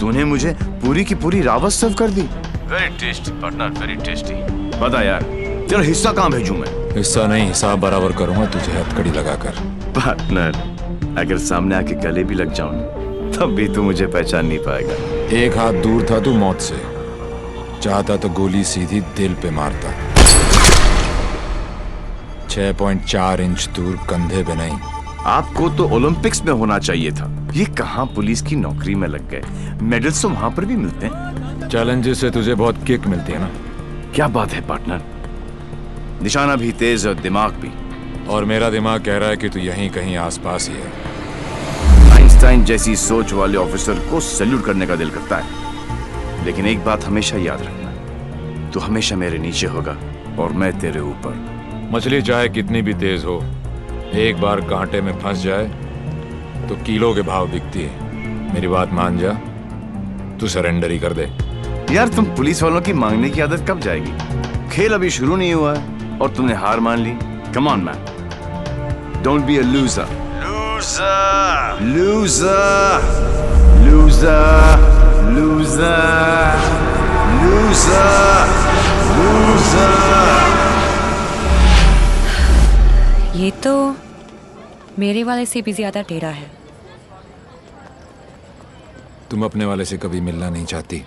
तूने मुझे पूरी की पूरी रावत सर्व कर दी। Very tasty partner, very tasty. बता यार, तेरा हिस्सा कहाँ भेजूं मैं? हिस्सा नहीं, हिसाब बराबर करूंगा तुझे हथकड़ी लगाकर। पार्टनर, अगर सामने आके गले भी लग जाऊं तब भी तू मुझे पहचान नहीं पाएगा। एक हाथ दूर था तू मौत से, चाहता तो गोली सीधी दिल पे मारता। 6.4 इंच दूर, कंधे पे नहीं। आपको तो ओलंपिक्स में होना चाहिए था, ये कहाँ पुलिस की नौकरी में लग गए। मेडल्स तो वहां पर भी मिलते हैं। चैलेंजेस से तुझे बहुत किक मिलती है ना? क्या बात है पार्टनर, निशाना भी तेज और दिमाग भी। और मेरा दिमाग कह रहा है कि तू यहीं कहीं आसपास ही है। आइंस्टाइन जैसी सोच वाले ऑफिसर को सैल्यूट करने का दिल करता है, लेकिन एक बात हमेशा याद रखना, तू हमेशा मेरे नीचे होगा और मैं तेरे ऊपर। मछली चाहे कितनी भी तेज हो, एक बार कांटे में फंस जाए तो कीलो के भाव बिकती है। मेरी बात मान जा, तू सरेंडर ही कर दे। यार तुम पुलिस वालों की मांगने की आदत कब जाएगी? खेल अभी शुरू नहीं हुआ है और तुमने हार मान ली। Come on man, don't be a loser. Loser loser loser loser loser loser. ये तो मेरे वाले से भी ज्यादा टेढ़ा है। तुम अपने वाले से कभी मिलना नहीं चाहती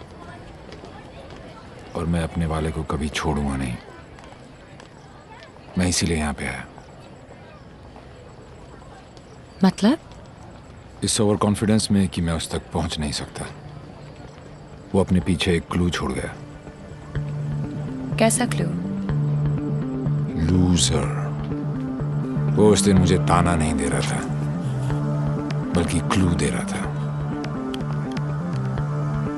और मैं अपने वाले को कभी छोड़ूंगा नहीं। मैं इसीलिए यहाँ पे आया। मतलब? इस ओवर कॉन्फिडेंस में कि मैं उस तक पहुंच नहीं सकता। वो अपने पीछे एक क्लू छोड़ गया। कैसा क्लू? लूजर। वो उस दिन मुझे ताना नहीं दे रहा था, बल्कि क्लू दे रहा था।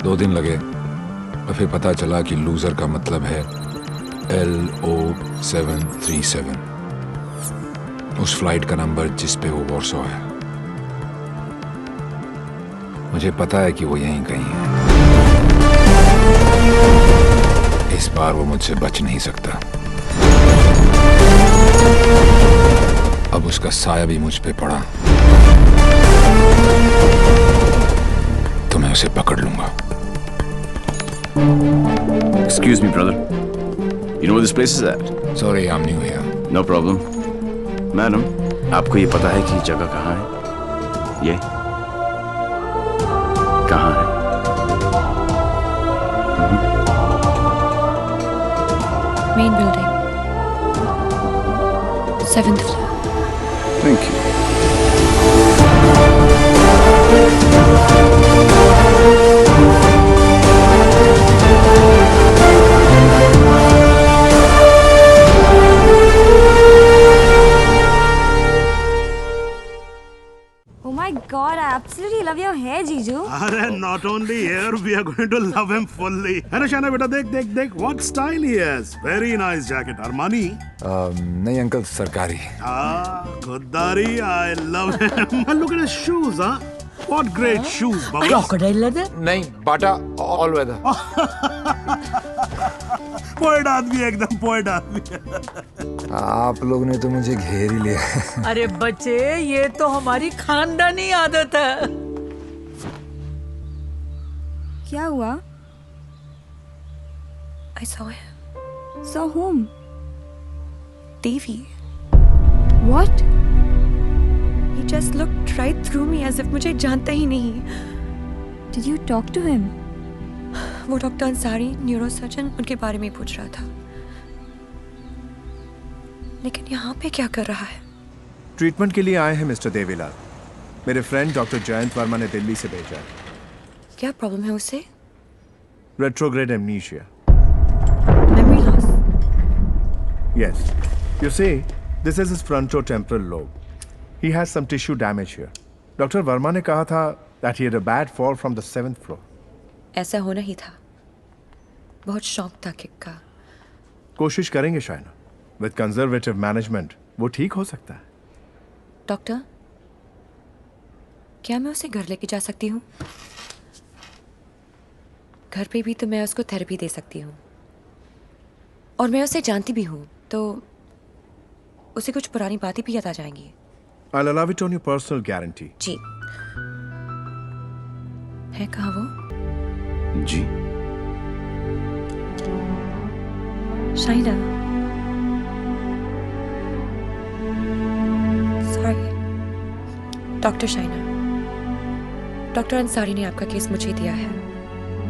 2 दिन लगे और फिर पता चला कि लूजर का मतलब है LO737, उस फ्लाइट का नंबर जिस पे वो वॉर्सो है। मुझे पता है कि वो यहीं कहीं है। इस बार वो मुझसे बच नहीं सकता। अब उसका साया भी मुझ पे पड़ा तो मैं उसे पकड़ लूंगा। Excuse me, brother. You know where this place is at? Sorry, I'm new here. No problem. Madam, आपको ये पता है कि ये जगह कहाँ है? ये कहाँ है? Main building, 7th floor. Thank you. Oh my God, I absolutely love your hair, Jiju. अरे not only here, we are going to love him fully. अरे शाना बेटा देख देख देख, what style he has. Very nice jacket. Armani. नहीं uncle, सरकारी। खुददारी, I love him. And look at his shoes, huh? What great shoes, Baba. Crocodile leather? नहीं, बाटा all weather. Poet आदमी, एकदम पोएट आदमी। आप लोग ने तो मुझे घेर ही लिया। अरे बच्चे, ये तो हमारी खानदानी आदत है। क्या हुआ? I saw him. Saw whom? Devi. What? He just looked right through me as if मुझे जानता ही नहीं। Did you talk to him? वो डॉक्टर अंसारी, न्यूरोसर्जन, उनके बारे में पूछ रहा था। लेकिन यहाँ पे क्या कर रहा है? ट्रीटमेंट के लिए आए हैं मिस्टर देवीलाल। मेरे फ्रेंड डॉक्टर जयंत वर्मा ने दिल्ली से भेजा है। क्या प्रॉब्लम है उसे? Retrograde amnesia. Memory loss. Yes. You see, this is his frontotemporal lobe. He has some tissue damage here. Doctor Verma ने कहा था that he had a bad fall from the 7th floor. ऐसा होना ही था। बहुत शौक था किक का। कोशिश करेंगे शायना। विद कंजर्वेटिव मैनेजमेंट वो ठीक हो सकता है। डॉक्टर, क्या मैं उसे घर लेके जा सकती हूँ? घर पे भी तो मैं उसको थेरेपी दे सकती हूँ और मैं उसे जानती भी हूँ, तो उसे कुछ पुरानी बातें भी याद आ जाएंगी। I'll allow it on your personal guarantee. जी। है कहाँ वो? जी। Shaina. Sorry. Doctor Shaina. Doctor Ansari ने आपका केस मुझे दिया है।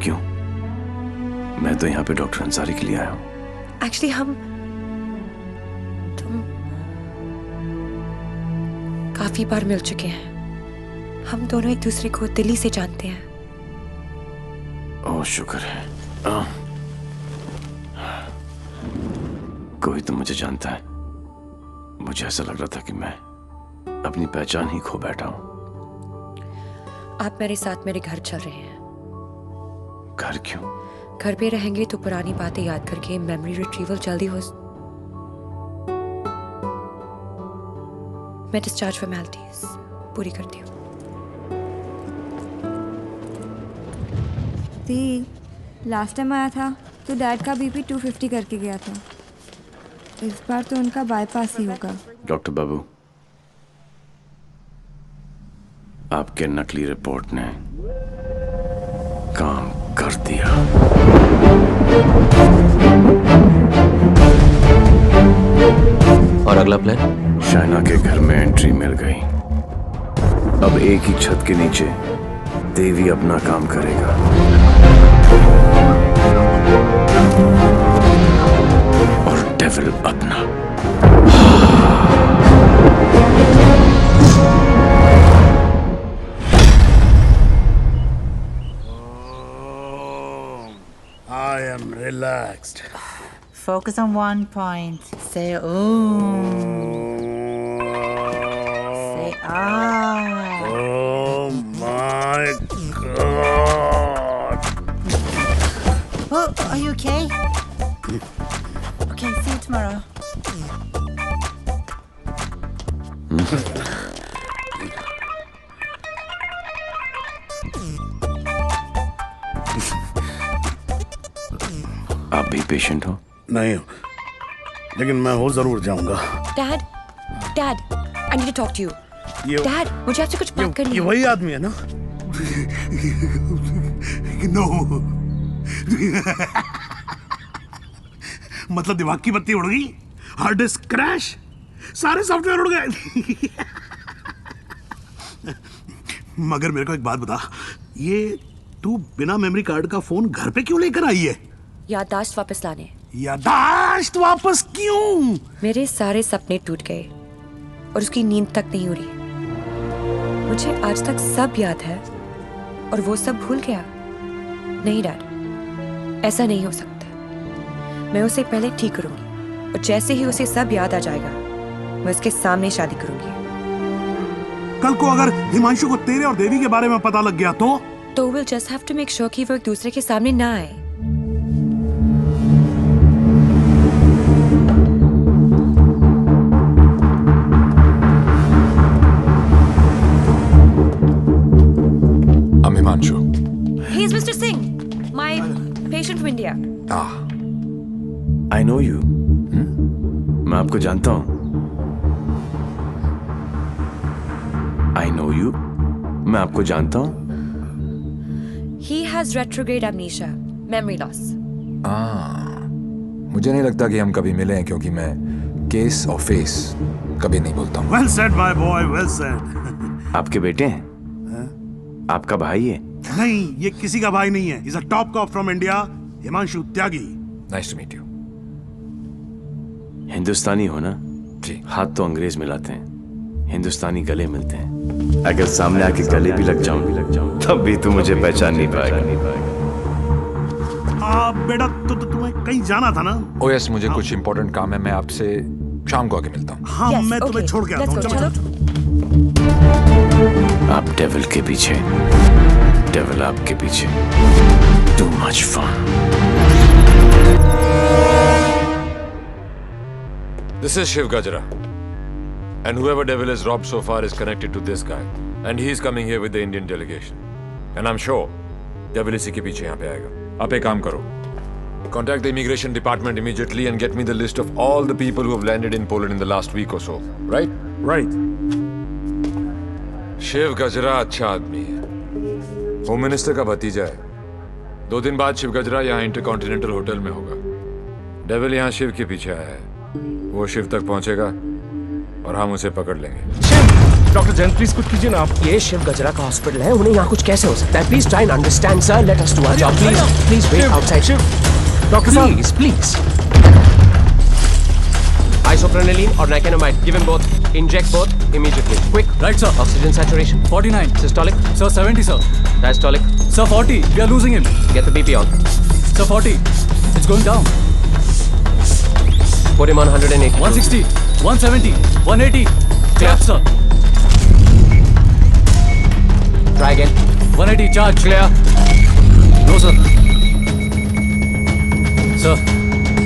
क्यों? मैं तो यहाँ पे डॉक्टर अंसारी के लिए आया हूँ। एक्चुअली तुम काफी बार मिल चुके हैं। हम दोनों एक दूसरे को दिल्ली से जानते हैं। ओह शुक्र है। कोई तो मुझे जानता है। मुझे ऐसा लग रहा था कि मैं अपनी पहचान ही खो बैठा हूँ। आप मेरे साथ मेरे घर चल रहे हैं। घर क्यों? घर पे रहेंगे तो पुरानी बातें याद करके मेमोरी रिट्रीवल जल्दी हो। मैं डिस्चार्ज फॉर्मेलिटीज पूरी करती हूँ। दी, लास्ट टाइम आया था तो डैड का बीपी 250 करके गया था। इस बार तो उनका बाईपास ही होगा। डॉक्टर बाबू, आपके नकली रिपोर्ट ने काम कर दिया। और अगला प्लान? शाइना के घर में एंट्री मिल गई। अब एक ही छत के नीचे देवी अपना काम करेगा। और डेविल अपना। I am relaxed. Focus on one point. Say Om. Say Ah. Oh my God. Oh, are you okay? Okay, see you tomorrow. आप भी पेशेंट हो? नहीं, लेकिन मैं हो जरूर जाऊंगा। Dad, dad, I need to talk to you. Dad, मुझे आपसे कुछ बात करनी है। ये वही आदमी है ना? नो। मतलब दिमाग की बत्ती उड़ गई, हार्ड डिस्क क्रैश, सारे सॉफ्टवेयर उड़ गए। मगर मेरे को एक बात बता, ये तू बिना मेमोरी कार्ड का फोन घर पे क्यों लेकर आई है? याददाश्त वापस लाने। याददाश्त वापस क्यों? मेरे सारे सपने टूट गए और उसकी नींद तक नहीं उड़ी। मुझे आज तक सब याद है और वो सब भूल गया। नहीं डैड, ऐसा नहीं हो सकता। मैं उसे पहले ठीक करूंगी और जैसे ही उसे सब याद आ जाएगा मैं उसके सामने शादी करूंगी। कल को अगर हिमांशु को तेरे और देवी के बारे में पता लग गया तो we'll just have to make sure कि वो एक दूसरे के सामने ना आए। Himanshu. He is Mr. Singh, my patient from India. I know you. मैं आपको जानता हूँ। I know you. मैं आपको जानता हूँ। He has retrograde amnesia, memory loss. मुझे नहीं लगता कि हम कभी मिले हैं क्योंकि मैं केस और फेस कभी नहीं बोलता हूँ। Well said, my boy. Well said. आपके बेटे हैं? आपका भाई है? नहीं, ये किसी का भाई नहीं है। He's a top cop from India, Himanshu Tyagi. Nice to meet you. हिंदुस्तानी हो ना? जी। हाथ तो अंग्रेज मिलाते हैं, हिंदुस्तानी गले मिलते हैं। अगर सामने आके गले भी लग जाऊं, तब भी तू मुझे पहचान नहीं पाएगा। बेटा, तुम्हें कहीं जाना था ना? Oh yes, मुझे कुछ इम्पोर्टेंट काम है। मैं आपसे शाम को आके मिलता हूँ। हाँ, yes, मैं तुम्हें छोड़ के आता हूँ। चलो। आप डेविल के पीछे, डेविल आपके पीछे। Too much fun. This is Shiv Gajra. And whoever devil is robbed so far is connected to this guy. And he's coming here with the Indian delegation. And I'm sure devil इसी के पीछे यहाँ पे आएगा। आप एक काम करो. Contact the immigration department immediately and get me the list of all the people who have landed in Poland in the last week or so. Right? Right. Shiv गजरा अच्छा आदमी है। होम मिनिस्टर का भतीजा है। 2 दिन बाद शिव गजरा यहाँ इंटरकॉन्टिनेंटल होटल में होगा। डेविल यहाँ शिव के पीछे आया है। वो शिव तक पहुंचेगा और हम उसे पकड़ लेंगे। शिव! डॉक्टर जैन प्लीज कुछ कीजिए ना आप। ये शिव गजरा का हॉस्पिटल है, उन्हें यहाँ कुछ कैसे हो सकता है? Please try and understand sir, let us do our job please. Please wait outside. Shiv! Doctor साहब please. Isoprenylene or nicotinamide. Give him both. Inject both immediately. Quick. Right, sir. Oxygen saturation. 49. Systolic. Sir, 70, sir. Diastolic. Sir, 40. We are losing him. Get the BP on. Sir, 40. It's going down. Put him on 180. 160. 170. 180. Clear. Charge, sir. Try again. 180. Charge. Clear. No, sir. Sir,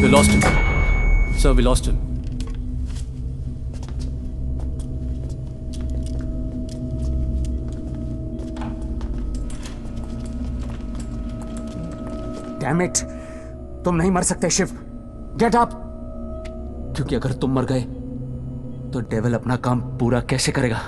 we lost him. Sir, we lost him. Damn it, तुम नहीं मर सकते Shiv. Get up. क्योंकि अगर तुम मर गए तो डेविल अपना काम पूरा कैसे करेगा?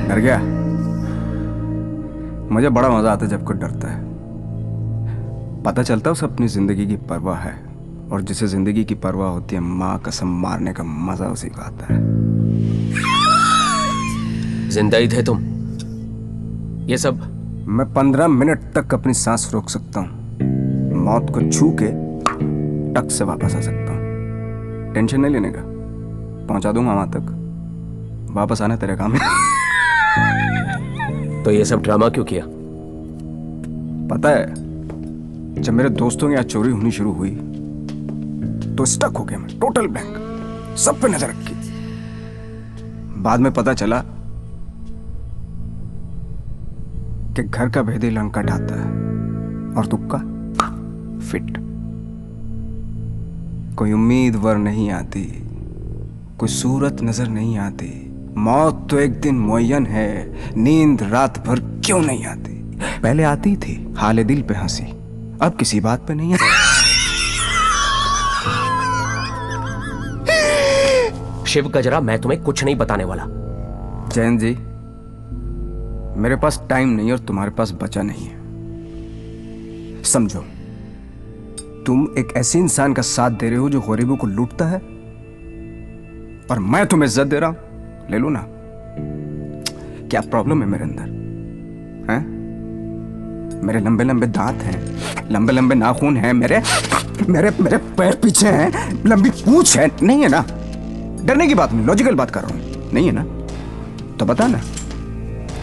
डर गया? मुझे बड़ा मजा आता है जब कोई डरता है। पता चलता है उसे अपनी जिंदगी की परवाह है, और जिसे जिंदगी की परवाह होती है माँ कसम मारने का मजा उसी को आता है। जिंदा ही थे तुम? ये सब? मैं 15 मिनट तक अपनी सांस रोक सकता हूँ, मौत को छू के टक से वापस आ सकता हूँ। टेंशन नहीं लेने का, पहुंचा दूंगा वहां तक। वापस आना तेरे काम है। तो ये सब ड्रामा क्यों किया? पता है, जब मेरे दोस्तों के यहाँ चोरी होनी शुरू हुई तो स्टक हो गया मैं, टोटल ब्लैंक, सब पे नजर रखी। बाद में पता चला कि घर का भेदी लंका ढाता है और तुक्का फिट। कोई उम्मीदवार नहीं आती, कोई सूरत नजर नहीं आती। मौत तो एक दिन मुअय्यन है, नींद रात भर क्यों नहीं आती? पहले आती थी हाले दिल पे हंसी, अब किसी बात पे नहीं आती। शिव गजरा, मैं तुम्हें कुछ नहीं बताने वाला। जैन जी, मेरे पास टाइम नहीं और तुम्हारे पास बचा नहीं है। समझो, तुम एक ऐसे इंसान का साथ दे रहे हो जो गरीबों को लूटता है, और मैं तुम्हें इज्जत दे रहा हूं। ले लो ना। क्या प्रॉब्लम है मेरे अंदर? हैं? मेरे लंबे लंबे दांत हैं, लंबे लंबे नाखून हैं, मेरे मेरे मेरे पैर पीछे हैं, लंबी पूंछ है। नहीं है ना? डरने की बात नहीं, लॉजिकल बात कर रहा हूं। नहीं है ना? तो बता ना,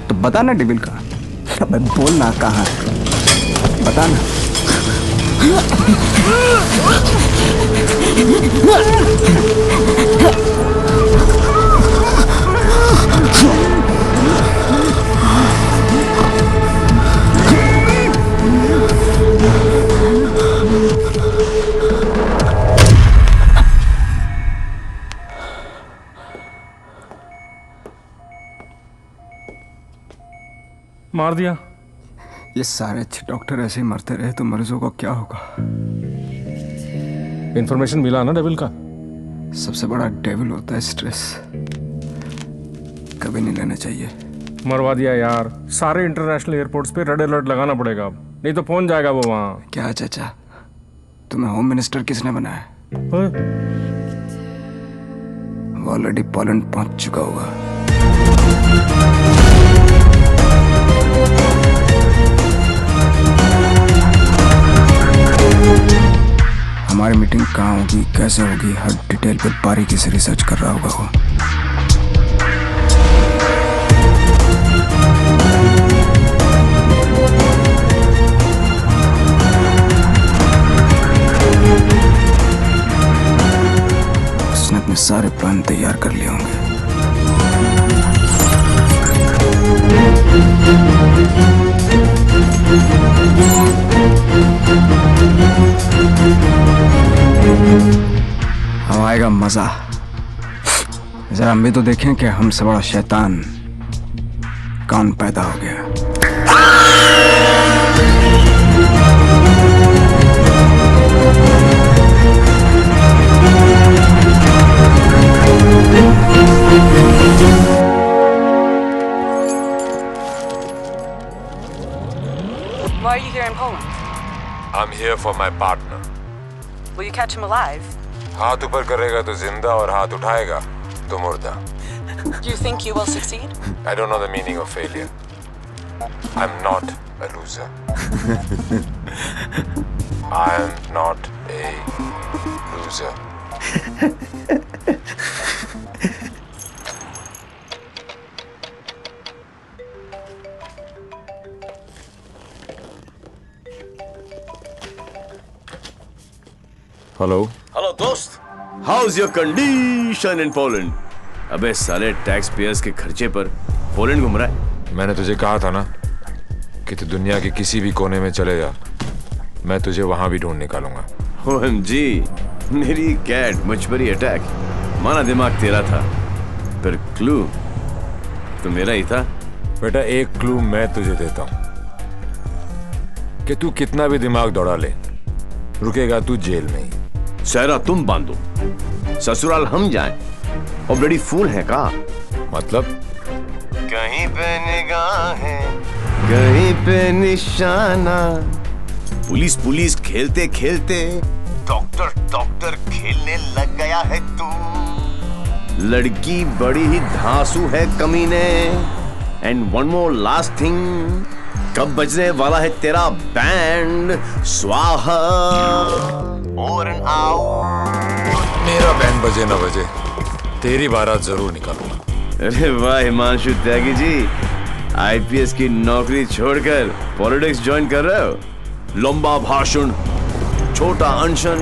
तो बता ना डेविल कहाँ? अबे बोल ना कहाँ? बता ना। मार दिया। ये सारे अच्छे डॉक्टर ऐसे ही मरते रहे तो मरीजों को क्या होगा? इंफॉर्मेशन मिला ना डेविल का? सबसे बड़ा डेविल होता है स्ट्रेस। कभी नहीं लेना चाहिए। मरवा दिया यार। सारे इंटरनेशनल एयरपोर्ट्स पे रेड अलर्ट लगाना पड़ेगा अब, नहीं तो पहुंच जाएगा वो वहां। क्या चाचा, तुम्हें होम मिनिस्टर किसने बनाया? वो ऑलरेडी पोलैंड पहुंच चुका होगा। हमारी मीटिंग कहाँ होगी, कैसे होगी, हर डिटेल पे बारीकी से रिसर्च कर रहा होगा वो। उसने अपने सारे प्लान तैयार कर लिए होंगे। अब आएगा मजा। जरा हम भी तो देखें कि हमसे बड़ा शैतान कौन पैदा हो गया। Why are you here in Poland? I'm here for my partner. Will you catch him alive? हाथ ऊपर करेगा तो जिंदा और हाथ उठाएगा तो मुर्दा. Do you think you will succeed? I don't know the meaning of failure. I'm not a loser. I am not a loser. Hello hello दोस्त, how's your condition in Poland? अबे साले टैक्स पेयर्स के खर्चे पर Poland घूम रहा है। मैंने तुझे कहा था ना कि तू दुनिया के किसी भी कोने में चले जा, मैं तुझे वहां भी ढूंढ निकालूंगा। OMG, मेरी कैट मुझ पर ही अटैक। माना दिमाग तेरा था, पर क्लू तो मेरा ही था। बेटा एक क्लू मैं तुझे देता हूं कि तू कितना भी दिमाग दौड़ा ले, रुकेगा तू जेल में ही। सहरा तुम बांधो, ससुराल हम जाएं, और बड़ी फूल है का मतलब? कहीं पे निगाहें, कहीं पे निशाना। पुलिस पुलिस खेलते खेलते डॉक्टर डॉक्टर खेलने लग गया है तू। लड़की बड़ी ही धांसू है कमीने। And one more last thing, कब बजने वाला है तेरा बैंड? स्वाहा ओवर एंड आउट। मेरा बैंड बजे ना बजे, तेरी बारात जरूर निकालूंगा। अरे वाह हिमांशु त्यागी जी, IPS की नौकरी छोड़कर पॉलिटिक्स ज्वाइन कर रहे हो। लंबा भाषण, छोटा अनशन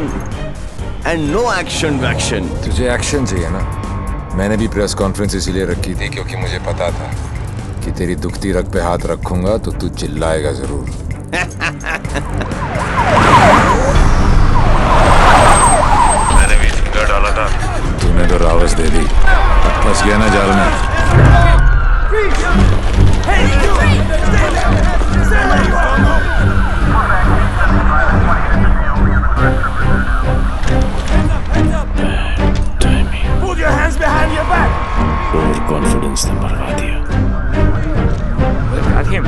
एंड नो एक्शन वैक्शन। तुझे एक्शन चाहिए ना? मैंने भी प्रेस कॉन्फ्रेंस इसीलिए रखी थी क्योंकि मुझे पता था कि तेरी दुखती रग पे हाथ रखूंगा तो तू चिल्लाएगा जरूर। मैंने भी फिंगर डाला था, तूने तो रावस दे दी। फंस गया ना जाल में। Put your hands behind your back. Over confidence ने मरवा दिया। Got him.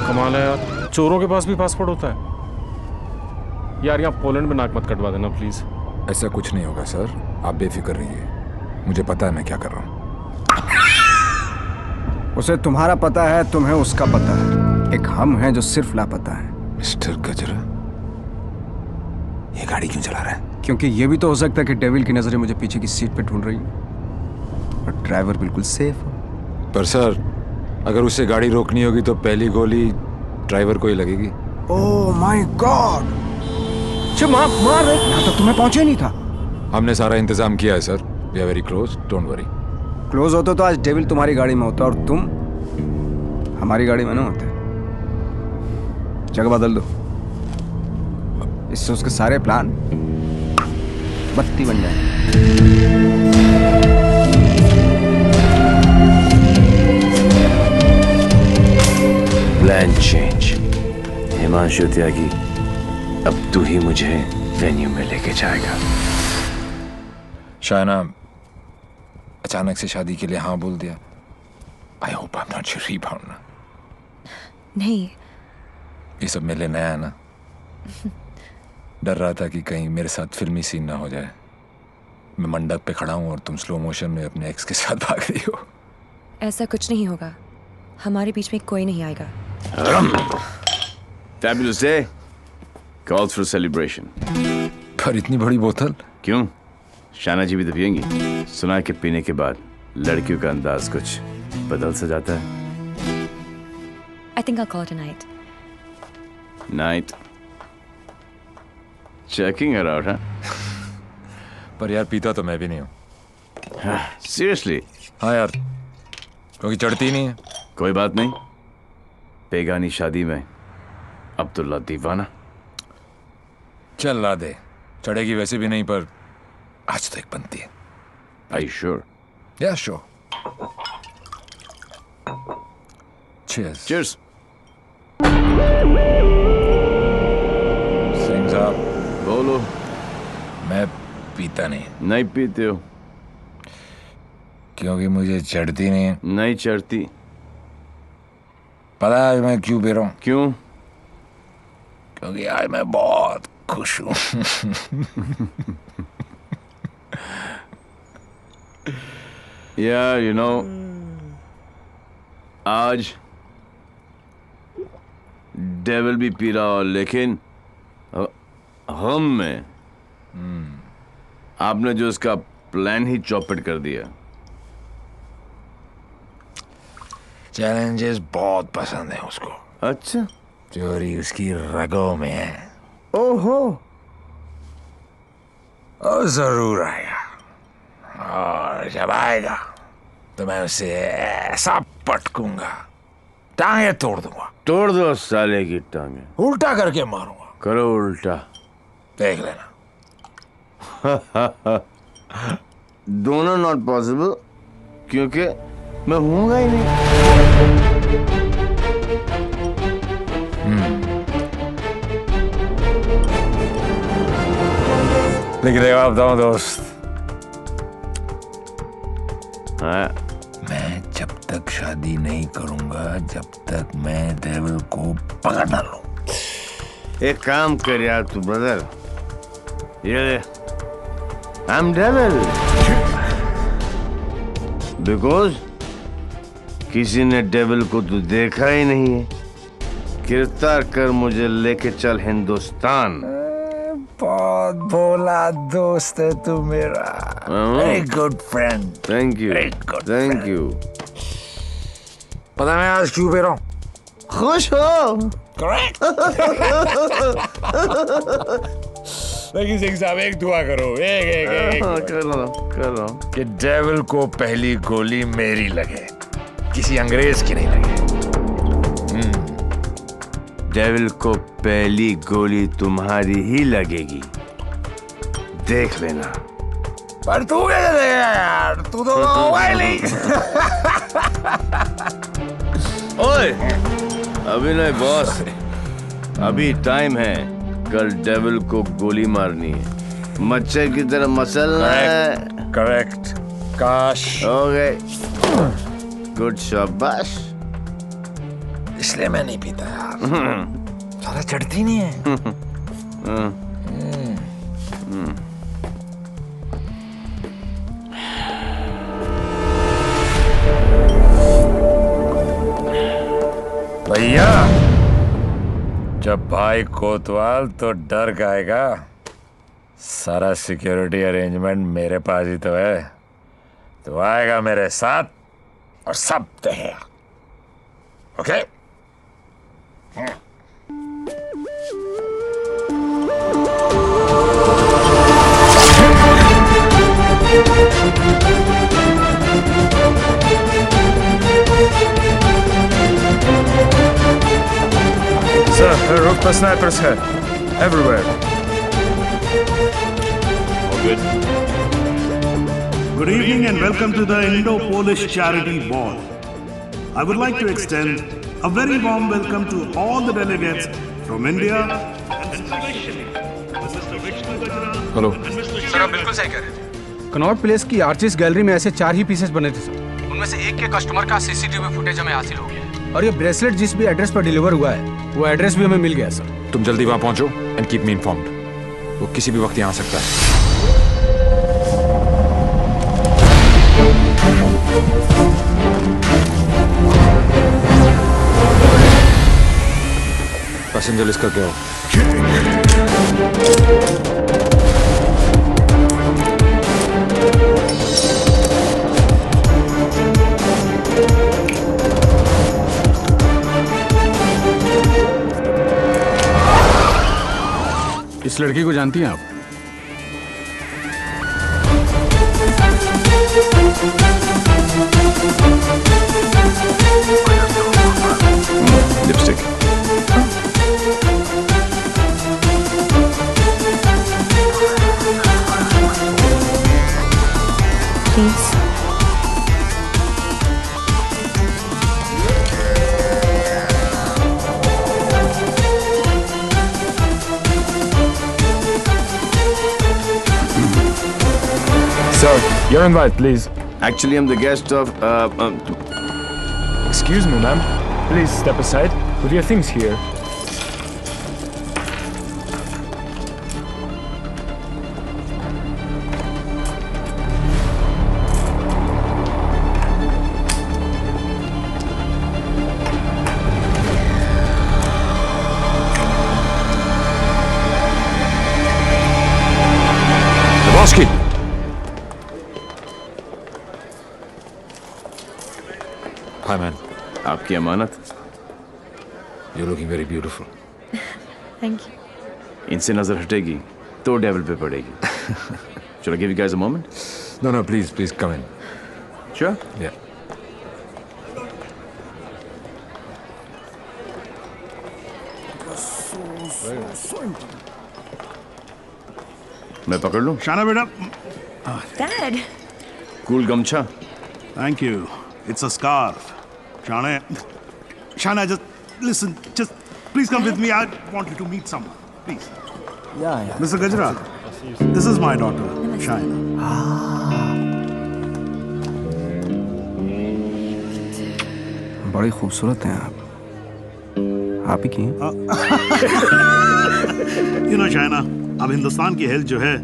कमाल है यार, चोरों के पास भी पासपोर्ट होता है। यार यहाँ पोलैंड में नाक मत कटवा देना प्लीज। ऐसा कुछ नहीं होगा सर, आप बेफिक्र रहिए, मुझे पता है मैं क्या कर रहा हूँ। उसे तुम्हारा पता है, तुम्हें उसका पता है। एक हम हैं जो सिर्फ लापता है। मिस्टर गजरा, ये गाड़ी क्यों चला रहा है? क्योंकि ये भी तो हो सकता है कि डेविल की नजरें मुझे पीछे की सीट पे ढूंढ रही हैं और ड्राइवर बिल्कुल सेफ हो। पर सर, अगर उसे गाड़ी रोकनी होगी तो पहली गोली ड्राइवर को ही लगेगी। Oh my God! मार रहे यहाँ तक तुम्हें पहुंचे नहीं था। हमने सारा इंतजाम किया है sir, we are very close, don't worry. Close होते तो आज डेविल तुम्हारी गाड़ी में होता और तुम हमारी गाड़ी में ना होते। जगह बदल दो, इससे उसके सारे प्लान बत्ती बन जाए। Plan change. हिमांशु त्यागी, अब तू ही मुझे वेन्यू में लेके जाएगा। शायना, अचानक से शादी के लिए हाँ बोल दिया। I hope I am not your rebound ना। नहीं, ये सब मेरे लिए नया है ना। डर रहा था कि कहीं मेरे साथ फिल्मी सीन ना हो जाए। मैं मंडप पे खड़ा हूँ और तुम स्लो मोशन में अपने एक्स के साथ भाग रही हो। ऐसा कुछ नहीं होगा, हमारे बीच में कोई नहीं आएगा। Fabulous day calls for celebration. पर इतनी बड़ी बोतल क्यों? शाना जी भी तो पियेंगी। सुना है कि पीने के बाद लड़कियों का अंदाज कुछ बदल सा जाता है। I think I'll call it a night. Night. Checking her out, huh? पर यार पीता तो मैं भी नहीं हूँ। Seriously? हाँ यार, क्योंकि चढ़ती नहीं है। कोई बात नहीं, बेगानी शादी में अब्दुल्ला दीवाना। चल ला दे, चढ़ेगी वैसे भी नहीं, पर आज तो एक बनती है। Are you sure? Yeah, sure. Cheers. Cheers. Singh साहब बोलो। मैं पीता नहीं। नहीं पीते हो? क्योंकि मुझे चढ़ती नहीं है। नहीं चढ़ती। पता है मैं क्यों पी रहा हूँ? क्यों? क्योंकि आज मैं बहुत खुश हूँ। यार यू नो आज डेविल भी पी रहा हो, लेकिन हम में आपने जो इसका प्लान ही चौपट कर दिया। चैलेंजेस बहुत पसंद है उसको। अच्छा। चोरी उसकी रगों में है। ओहो। और जरूर आएगा, और जब आएगा तो मैं उसे ऐसा पटकूंगा, टांगे तोड़ दूंगा। तोड़ दो साले की टांगे। उल्टा करके मारूंगा। करो उल्टा, देख लेना। दोनों नॉट पॉसिबल, क्योंकि मैं हूंगा ही नहीं। लिख देगा आप दो दोस्त। मैं जब तक शादी नहीं करूंगा जब तक मैं डेविल को पकड़ ना लूं। एक काम कर यार तू ब्रदर, ये आई एम डेविल बिकॉज किसी ने डेविल को तो देखा ही नहीं है। गिरफ्तार कर मुझे लेके चल हिंदुस्तान। बहुत भोला दोस्त है तू मेरा। Very good friend. Thank you, thank you. पता मैं आज क्यों पी रहा हूँ? खुश हो? करेक्ट। लेकिन सिंह साहब एक दुआ करो, एक कर लो कि डेविल को पहली गोली मेरी लगे, किसी अंग्रेज की नहीं लगे। डेविल को पहली गोली तुम्हारी ही लगेगी, देख लेना। पर तू कैसे देगा यार, तू तो होगा ही नहीं। ओए अभी नहीं बॉस, अभी टाइम है। कल डेविल को गोली मारनी है, मच्छर की तरह मसलना है। करेक्ट। काश हो गए। गुड शाबाश। इसलिए मैं नहीं पीता यार, सारा चढ़ती नहीं है। भैया जब भाई कोतवाल तो डर गाएगा। सारा सिक्योरिटी अरेंजमेंट मेरे पास ही तो है, तो आएगा मेरे साथ और सब देगा। ओके? Sir, roof पर snipers है everywhere. Good. Good evening and welcome to the Indo-Polish Charity Ball. I would like to extend a very warm welcome to all the delegates from India and especially Mr. Vishnu Gajra. Hello sir आप बिल्कुल सही कह रहे थे। Connaught place की artist gallery में ऐसे 4 ही pieces बने थे सर। उनमें से एक के कस्टमर का सीसीटीवी फुटेज हमें हासिल हो गया, और ये ब्रेसलेट जिस भी एड्रेस पर डिलीवर हुआ है वो एड्रेस भी हमें मिल गया सर। तुम जल्दी वहां पहुंचो एंड कीप मी इन्फॉर्म्ड। वो किसी भी वक्त यहाँ आ सकता है। पैसेंजर लिस्ट करके आओ। इस लड़की को जानती हैं आप? Lipstick. Please. Sir, your invite, please. Actually, I'm the guest of. Excuse me, ma'am. Please step aside. Put your things here. Lebowski! Hi, man. आपकी अमानत. You're looking very beautiful. Thank you. इनसे नजर हटेगी तो डेविल पे पड़ेगी. Shall I give you guys a moment? No, please come in. Sure? Yeah. मैं पकड़ लूं? शाना बेटा. Dad. Cool गमछा. Thank you. It's a scarf. Shana, just listen. Just please come with me. I want you to meet someone. Please. Yeah. Mr. Gajra, this is my daughter, Shana. बड़ी खूबसूरत हैं आप ही की हैं? You know, Shana, अब हिंदुस्तान की health जो है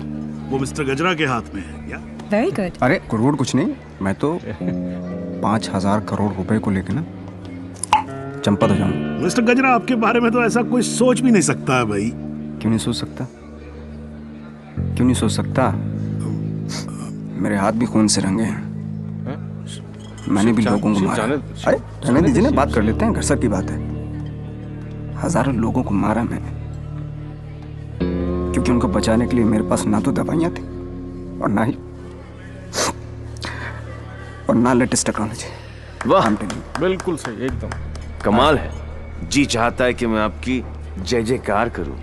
वो मिस्टर गजरा के हाथ में है. Yeah? Very good. अरे करोड़ कुछ नहीं, मैं तो 5,000 करोड़ रुपए को लेके ना चंपा तो जाऊं. मिस्टर गजरा, आपके बारे में तो ऐसा कोई सोच भी नहीं सकता है भाई. क्यों नहीं सोच सकता? क्यों नहीं सोच सकता? मेरे हाथ भी खून से रंगे हैं. मैंने भी लोगों को मारा. अरे रहने दीजिए ना, बात कर लेते हैं. घर सब की बात है. हजारों लोगों को मारा मैंने, क्योंकि उनको बचाने के लिए मेरे पास ना तो दवाइयाँ थी और ना लेटेस्ट टेक्नोलॉजी. वाह, बिल्कुल सही, एकदम कमाल है. जी चाहता है कि मैं आपकी जय जयकार करूं.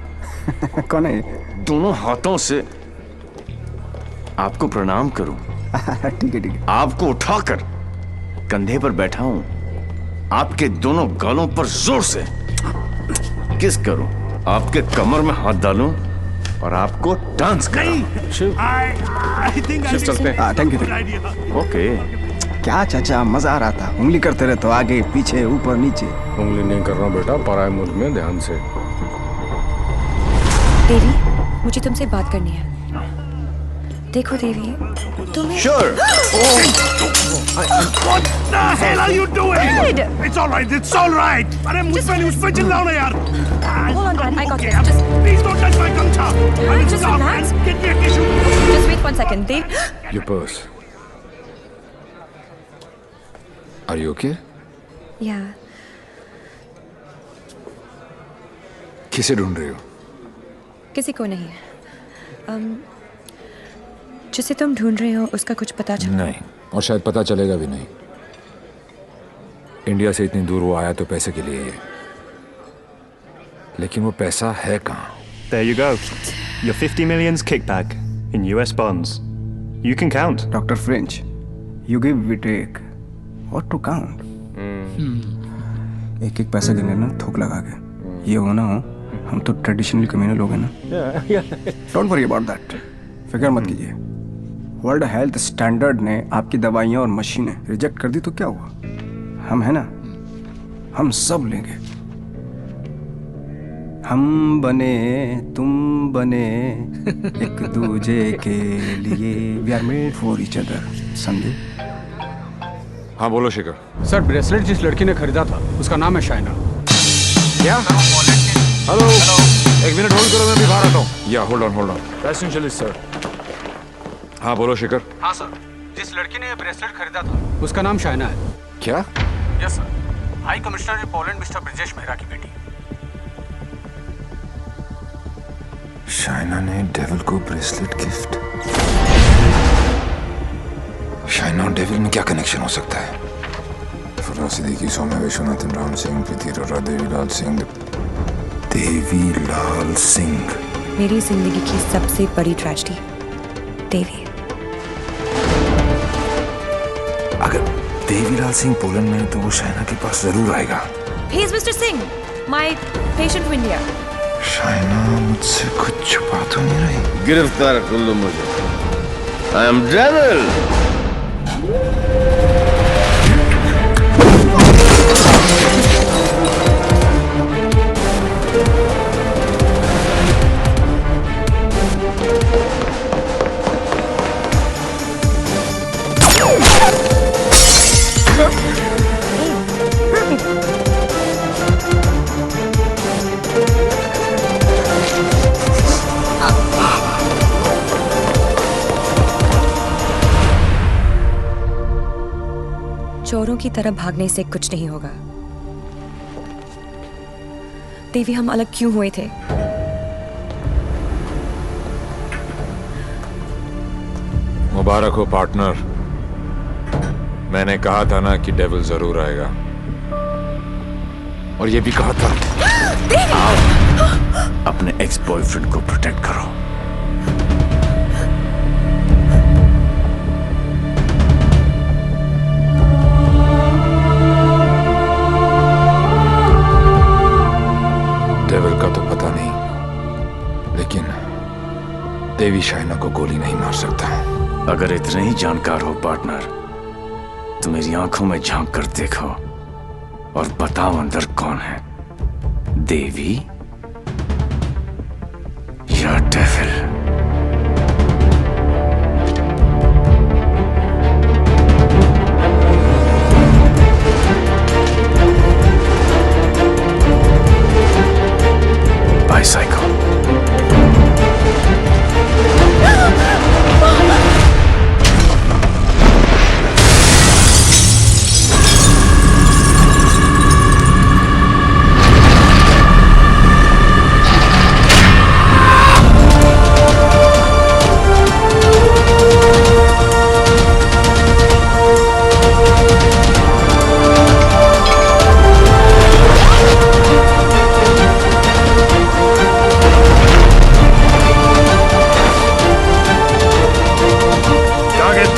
कौन है ये? दोनों हाथों से आपको प्रणाम करूं. ठीक है. आपको उठाकर कंधे पर बैठा हूं, आपके दोनों गालों पर जोर से किस करूं, आपके कमर में हाथ डालूं और आपको डांस कराऊं. चलते हैं. Thank you. ओके. क्या चाचा, मजा आ रहा था. उंगली करते रहे तो आगे पीछे ऊपर नीचे. उंगली नहीं कर रहा बेटा, पराये मुल्क में ध्यान से. देवी, मुझे तुमसे बात करनी है. देखो देवी, तुम्हें. Sure. What the hell are you doing? Dad! It's all right. It's all right. अरे मुझ पे चिल्लाओ ना यार. Hold on, Dad. I got this. Just please don't touch my gumcha. I will just stop relax. and get me a tissue. Just wait 1 second. Dev. Your purse. Are you okay? Yeah. किसे ढूंढ रही हो? किसी को नहीं. जिसे तुम ढूंढ रहे हो उसका कुछ पता चला? नहीं, और शायद पता चलेगा भी नहीं. इंडिया से इतनी दूर वो आया तो पैसे के लिए ही है, लेकिन वो पैसा है कहाँ? There you go. Your 50 million's kickback in US bonds. You can count. Dr. French, you give, we take. What to count? एक एक पैसा गिनने ना थोक लगा के. ये हो ना हो, हम तो ट्रेडिशनली कम्युनल लोग हैं ना. Don't worry about that. फिक्र मत कीजिए. वर्ल्ड हेल्थ स्टैंडर्ड ने आपकी दवाइयाँ और मशीनें रिजेक्ट कर दी तो क्या हुआ? हम है ना, हम सब लेंगे. हम बने तुम बने एक दूजे के लिए. We are made for each other. समझे? हाँ बोलो शेखर. सर, ब्रेसलेट जिस लड़की ने खरीदा था उसका नाम है शाइना. क्या? हेलो, एक मिनट होल्ड करो, मैं अभी बाहर आता हूँ. या होल्ड ऑन. Passenger sir. हाँ बोलो शेखर. हाँ सर, जिस लड़की ने ये ब्रेसलेट खरीदा था उसका नाम शाइना है. क्या? Yes sir. High commissioner in Poland mister Brijesh Mehra की बेटी. शाइना ने डेविल को ब्रेसलेट गिफ्ट. शाइना और डेविल में क्या कनेक्शन हो सकता है? फराज सिद्दीकी, सौम्या विश्वनाथन, राम सिंह, प्रीति अरोड़ा, देवीलाल सिंह. देवीलाल सिंह, मेरी जिंदगी की सबसे बड़ी ट्रेजेडी. देवी. अगर देवीलाल सिंह पोलैंड में है तो वो शाइना के पास जरूर आएगा. He is Mr. Singh, my patient from India. Shaina मुझसे कुछ छुपा तो नहीं रही? गिरफ्तार कर लो मुझे. I am Devil. चोरों की तरह भागने से कुछ नहीं होगा। देवी, हम अलग क्यों हुए थे? मुबारक हो पार्टनर। मैंने कहा था ना कि डेविल जरूर आएगा, और ये भी कहा था। अपने एक्स बॉयफ्रेंड को प्रोटेक्ट करो। डेविल का तो पता नहीं, लेकिन देवी शाइना को गोली नहीं मार सकता। अगर इतने ही जानकार हो पार्टनर, तो मेरी आंखों में झांक कर देखो और बताओ अंदर कौन है, देवी या devil? Bicycle.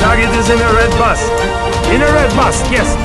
Target is in a red bus. In a red bus, yes.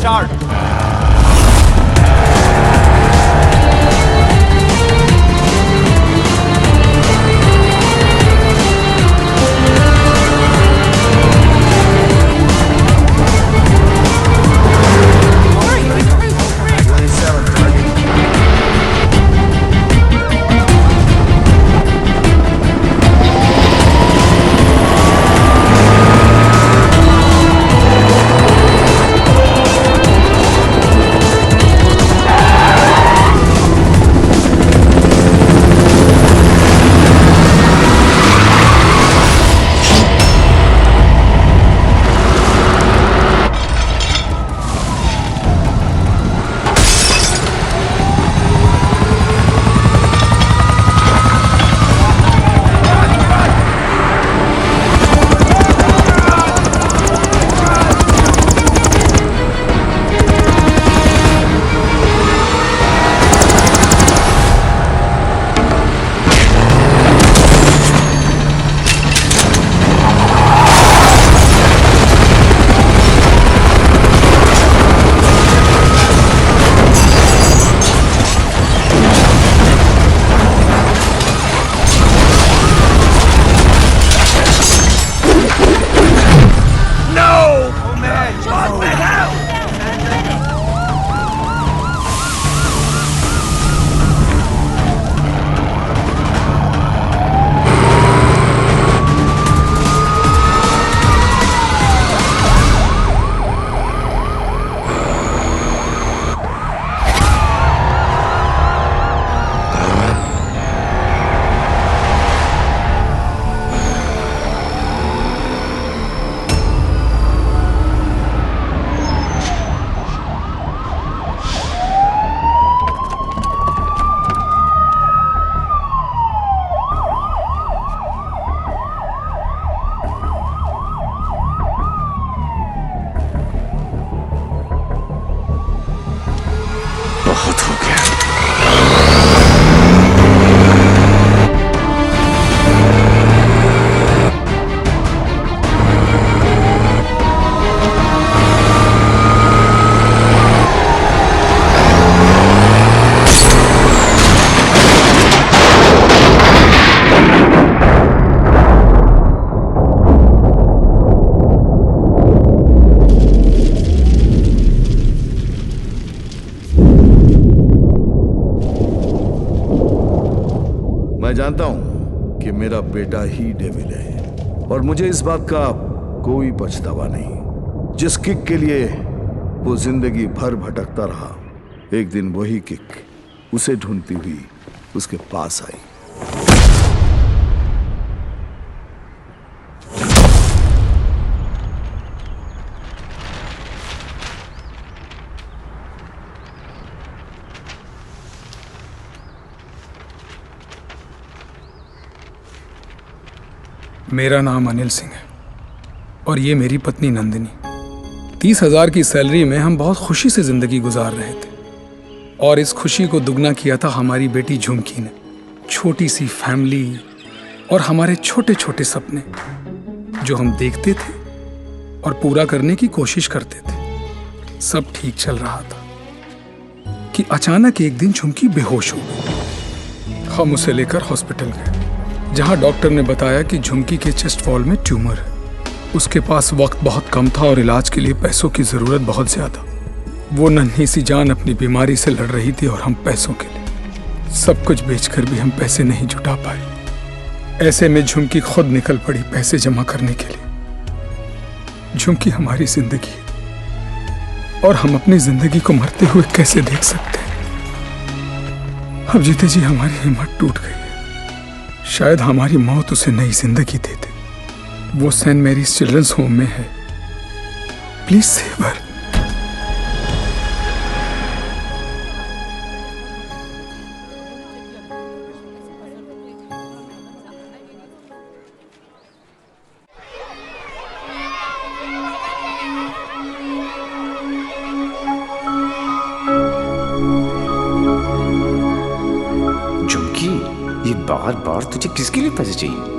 Start. बहुत हो गया। मैं जानता हूं कि मेरा बेटा ही डेविल है और मुझे इस बात का कोई पछतावा नहीं। जिस किक के लिए वो जिंदगी भर भटकता रहा, एक दिन वही किक उसे ढूंढती हुई उसके पास आई। मेरा नाम अनिल सिंह है और ये मेरी पत्नी नंदिनी। 30,000 की सैलरी में हम बहुत खुशी से जिंदगी गुजार रहे थे और इस खुशी को दुगना किया था हमारी बेटी झुमकी ने। छोटी सी फैमिली और हमारे छोटे छोटे सपने जो हम देखते थे और पूरा करने की कोशिश करते थे, सब ठीक चल रहा था कि अचानक एक दिन झुमकी बेहोश हो गई। हम उसे लेकर हॉस्पिटल गए जहां डॉक्टर ने बताया कि झुमकी के चेस्ट वॉल में ट्यूमर है। उसके पास वक्त बहुत कम था और इलाज के लिए पैसों की जरूरत बहुत ज्यादा। वो नन्ही सी जान अपनी बीमारी से लड़ रही थी और हम पैसों के लिए सब कुछ बेचकर भी हम पैसे नहीं जुटा पाए। ऐसे में झुमकी खुद निकल पड़ी पैसे जमा करने के लिए। झुमकी हमारी जिंदगी है और हम अपनी जिंदगी को मरते हुए कैसे देख सकते हैं। अब जीते जी हमारी हिम्मत टूट गई है। शायद हमारी मौत उसे नई जिंदगी दे दे। वो सेंट मैरीज चिल्ड्रंस होम में है। Please save her. झुमकी, ये बार बार तुझे किसके लिए पैसे चाहिए?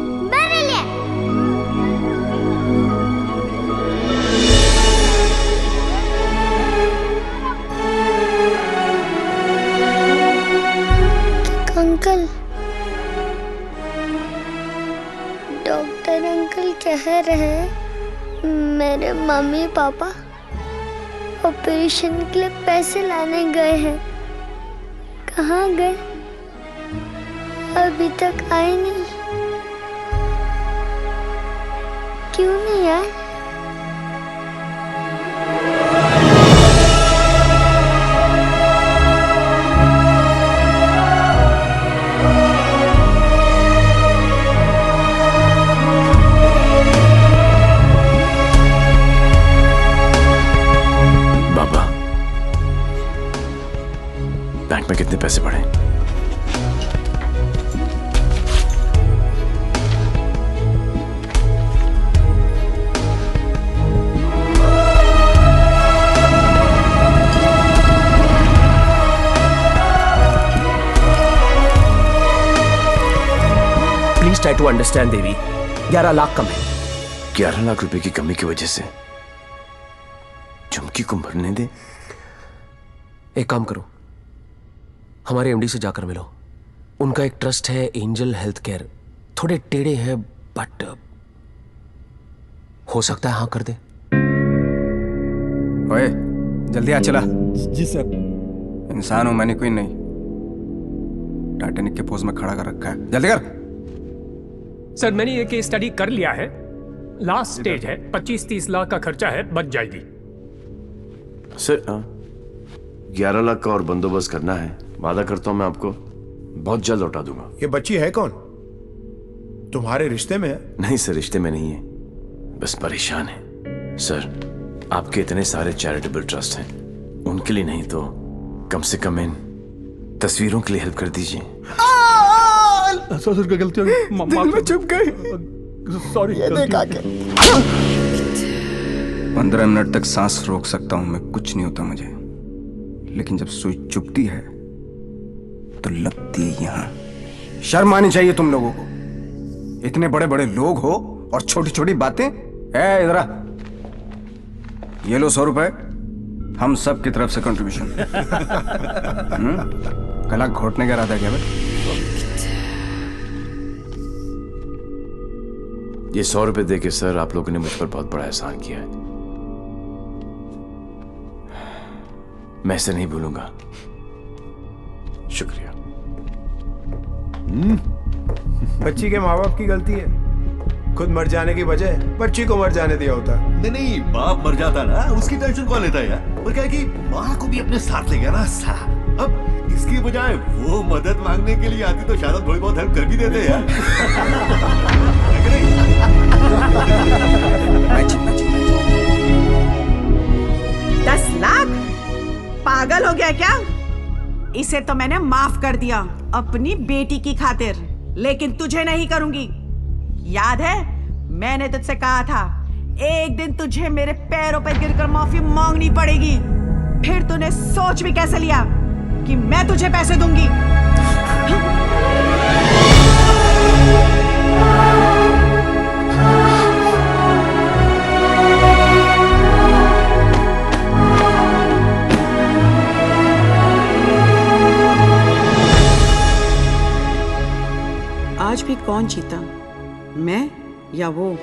कह रहे हैं मेरे मम्मी पापा ऑपरेशन के लिए पैसे लाने गए हैं। कहाँ गए? अभी तक आए नहीं। क्यों नहीं आए? बैंक में कितने पैसे पड़े? प्लीज ट्राई टू अंडरस्टैंड देवी, 11 लाख कम है। 11 लाख रुपए की कमी की वजह से चुमकी को मरने दे? एक काम करो, हमारे एमडी से जाकर मिलो। उनका एक ट्रस्ट है एंजल हेल्थ केयर, थोड़े टेढ़े हैं बट हो सकता है हाँ कर दे। ओए जल्दी आ चला। जी सर। इंसान हूं मैंने, कोई नहीं। टाइटैनिक के पोज में खड़ा कर रखा है, जल्दी कर। सर मैंने ये केस स्टडी कर लिया है, लास्ट स्टेज है, 25-30 लाख का खर्चा है, बच जाएगी। सर 11 लाख का और बंदोबस्त करना है, वादा करता हूं मैं आपको बहुत जल्द लौटा दूंगा। ये बच्ची है कौन? तुम्हारे रिश्ते में है? नहीं सर, रिश्ते में नहीं है, बस परेशान है। सर आपके इतने सारे चैरिटेबल ट्रस्ट हैं, उनके लिए नहीं तो कम से कम इन तस्वीरों के लिए हेल्प कर दीजिए। ससुर का गलती हो गई, दिल में चुप गई। सॉरी। ये देखा के 15 मिनट तक सांस रोक सकता हूं मैं, कुछ नहीं होता मुझे, लेकिन जब सुई चुभती है तो लगती है यहां। शर्म आनी चाहिए तुम लोगों को। इतने बड़े बड़े लोग हो और छोटी छोटी बातें। इधर आ, ये लो 100 रुपए, हम सब की तरफ से कंट्रीब्यूशन। गला घोटने का इरादा है क्या भाई? ये 100 रुपए देके सर आप लोगों ने मुझ पर बहुत बड़ा एहसान किया है, मैं इसे नहीं भूलूंगा। शुक्रिया। बच्ची के माँ बाप की गलती है, खुद मर जाने की बजाय बच्ची को मर जाने दिया होता। नहीं बाप मर जाता ना, उसकी टेंशन कौन लेता है यार? और क्या है कि माँ को भी अपने साथ ले गया ना साला। अब इसकी बजाय वो मदद मांगने के लिए आती तो शायद थोड़ी बहुत हेल्प कर भी देते यार। 10 लाख? पागल हो गया क्या? इसे तो मैंने माफ कर दिया अपनी बेटी की खातिर, लेकिन तुझे नहीं करूंगी। याद है मैंने तुझसे कहा था एक दिन तुझे मेरे पैरों पर गिरकर माफी मांगनी पड़ेगी। फिर तूने सोच भी कैसे लिया कि मैं तुझे पैसे दूंगी? आज भी कौन जीता, मैं या वो?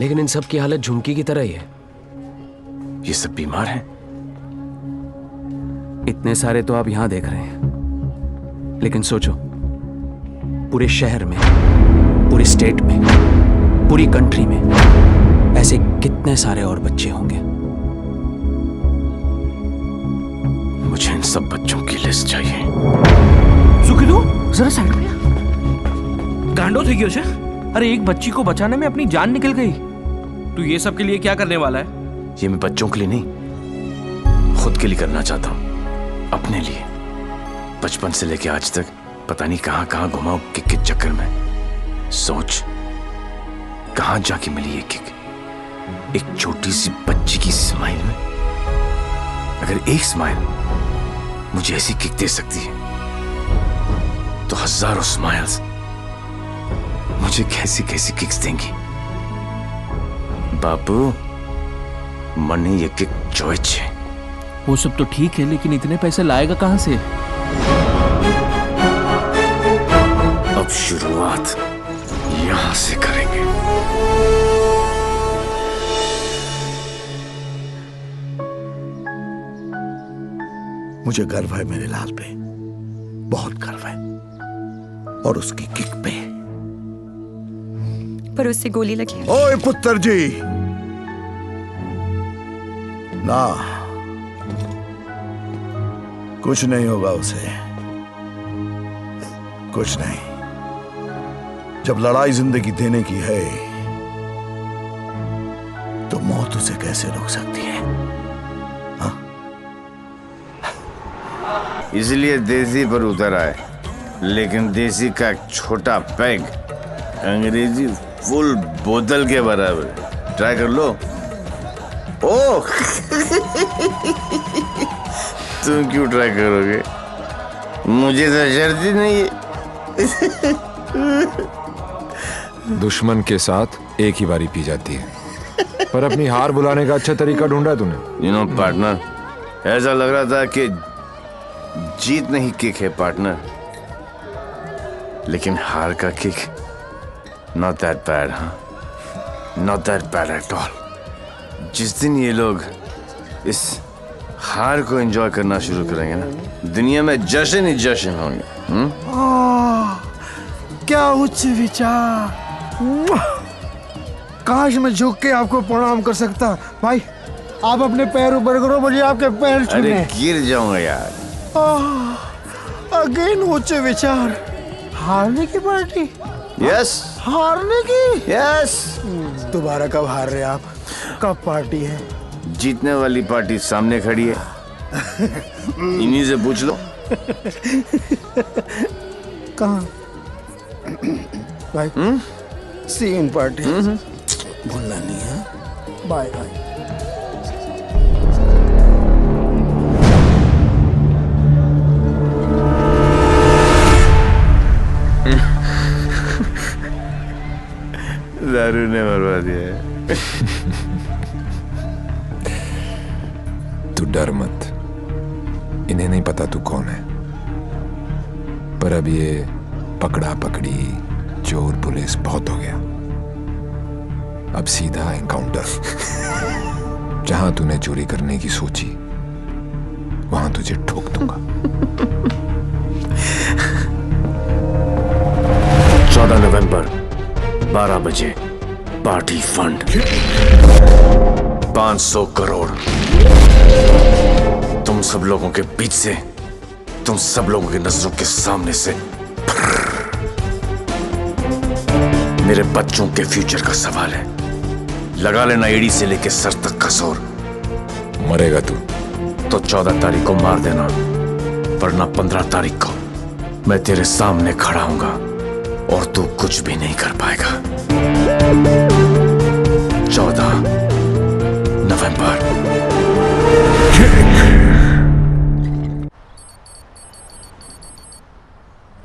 लेकिन इन सब की हालत झुमकी की तरह ही है। ये सब बीमार हैं। इतने सारे तो आप यहां देख रहे हैं, लेकिन सोचो, पूरे शहर में, पूरे स्टेट में, पूरी कंट्री में ऐसे कितने सारे और बच्चे होंगे। मुझे इन सब बच्चों की लिस्ट चाहिए। सुखिलू, जरा साइड में गांडो થઈ ગયો છે। अरे एक बच्ची को बचाने में अपनी जान निकल गई। तू ये सब के लिए क्या करने वाला है? ये मैं बच्चों के लिए नहीं, खुद के लिए करना चाहता हूं, अपने लिए। बचपन से लेके आज तक पता नहीं कहां कहां घुमाऊं किक के चक्कर में। सोच, कहां जाके मिली ये किक? एक छोटी सी बच्ची की स्माइल में। अगर एक स्माइल मुझे ऐसी किक दे सकती है, तो हजारों स्माइल्स मुझे कैसी कैसी किक्स देंगी। बापू, मने ये किक चॉइस है। वो सब तो ठीक है, लेकिन इतने पैसे लाएगा कहां से? अब शुरुआत यहां से करेंगे। मुझे गर्व है मेरे लाल पे, बहुत गर्व है, और उसकी किक पे। पर उससे गोली लगी। ओए पुत्र जी, ना, कुछ नहीं होगा उसे, कुछ नहीं। जब लड़ाई जिंदगी देने की है, तो मौत उसे कैसे रोक सकती है? इसलिए देसी पर उतर आए, लेकिन देसी का एक छोटा पैग अंग्रेजी फुल बोतल के बराबर। ट्राई कर लो। ओह तुम क्यों ट्राई करोगे? मुझे तो जरूरत ही नहीं है। दुश्मन के साथ एक ही बारी पी जाती है, पर अपनी हार बुलाने का अच्छा तरीका ढूंढा तूने। यू नो पार्टनर, ऐसा लग रहा था कि जीत नहीं किक है पार्टनर, लेकिन हार का किक नॉट दैट बैड। हाँ, not that bad at all. जिस दिन ये लोग इस हार को एंजॉय करना शुरू करेंगे ना, दुनिया में जश्न ही जश्न होंगे। क्या उच्च विचार! काश मैं झुक के आपको प्रणाम कर सकता। भाई, आप अपने पैर ऊपर करो, मुझे आपके पैर छूने। अरे गिर जाऊंगा यार। अगेन उच्च विचार। हारने की पार्टी? यस। हारने की? यस। दोबारा कब हार रहे आप? कब पार्टी है? जीतने वाली पार्टी सामने खड़ी है, इन्हीं से पूछ लो। कहाँ? भाई, सी इन पार्टी। भूलना नहीं है। Bye bye. दारू ने मरवा दिया है। तू डर मत, इन्हें नहीं पता तू कौन है, पर अब ये पकड़ा पकड़ी, चोर पुलिस बहुत हो गया। अब सीधा एनकाउंटर। जहां तूने चोरी करने की सोची, वहां तुझे ठोक दूंगा। 14 नवंबर 12 बजे पार्टी फंड 500 करोड़। तुम सब लोगों के बीच से, तुम सब लोगों की नजरों के सामने से मेरे बच्चों के फ्यूचर का सवाल है। लगा लेना एड़ी से लेके सर तक का जोर। मरेगा तू तो 14 तारीख को मार देना, वरना 15 तारीख को मैं तेरे सामने खड़ा हूंगा और तू कुछ भी नहीं कर पाएगा। 14 नवंबर।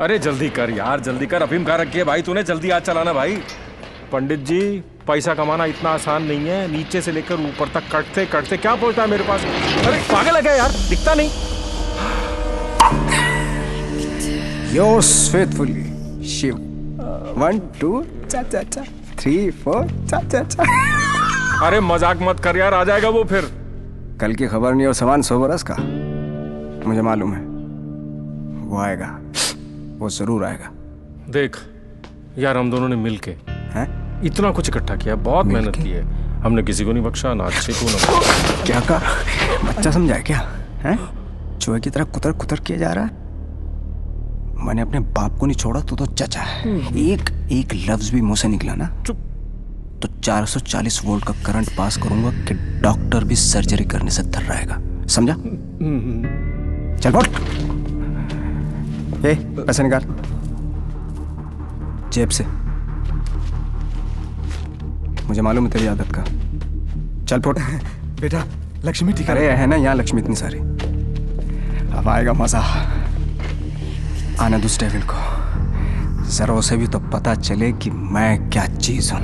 अरे जल्दी कर यार, जल्दी कर। अफीम कहाँ रखी है भाई तूने? जल्दी आज चलाना भाई। पंडित जी, पैसा कमाना इतना आसान नहीं है। नीचे से लेकर ऊपर तक कटते कटते क्या पहुंचता है मेरे पास? अरे पागल है क्या यार? दिखता नहीं। Yours faithfully, Shiv. 1, 2, cha cha cha. 3 4 चा। अरे मजाक मत कर यार, आ जाएगा वो फिर। कल की खबर नहीं और सामान 100 बरस का, मुझे मालूम है वो आएगा, वो जरूर आएगा। देख यार, हम दोनों ने मिलके इतना कुछ इकट्ठा किया, बहुत मेहनत की है हमने, किसी को नहीं बख्शा, ना अच्छे को ना। क्या का बच्चा समझा है क्या? हैं? चूहे की तरह कुतर कुतर किया जा रहा है। मैंने अपने बाप को नहीं छोड़ा, तो चचा है। एक लफ्ज भी मुंह से निकला ना तो 440 वोल्ट का करंट पास करूंगा कि डॉक्टर भी सर्जरी करने से थर रहेगा, समझा? चल बोल। पैसे निकाल जेब से, मुझे मालूम है तेरी आदत का। चल फोट। बेटा लक्ष्मी ठीक अरे है ना यहाँ लक्ष्मी इतनी सारी, अब आएगा मजा। आने दो उस डेविल को, जरा उसे भी तो पता चले कि मैं क्या चीज हूं।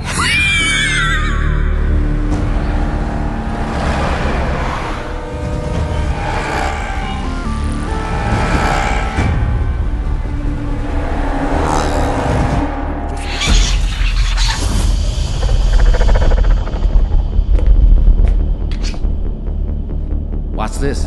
What's this?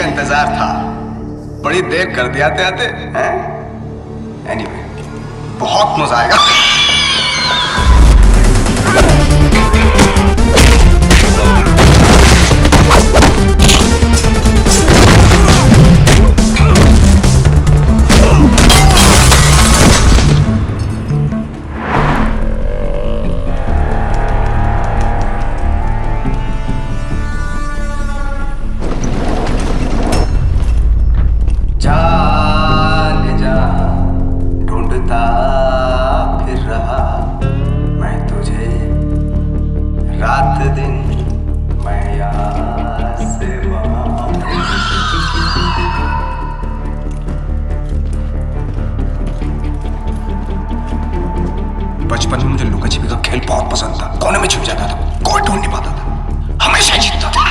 इंतजार था, बड़ी देर कर दिया आते हैं। एनीवे, बहुत मजा आएगा। बचपन में मुझे लुका छिपी का खेल बहुत पसंद था। कोने में छुप जाता था, कोई ढूंढ नहीं पाता था, हमेशा जीतता था।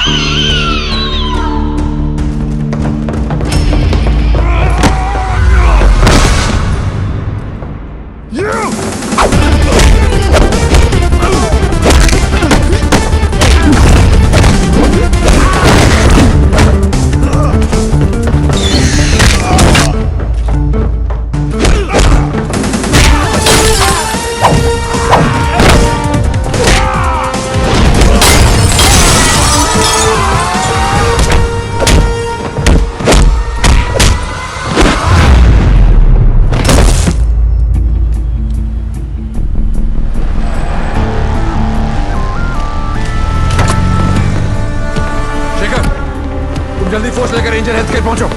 जल्दी फोर्स लेकर रेंजर हेल्थ केयर पहुंचो।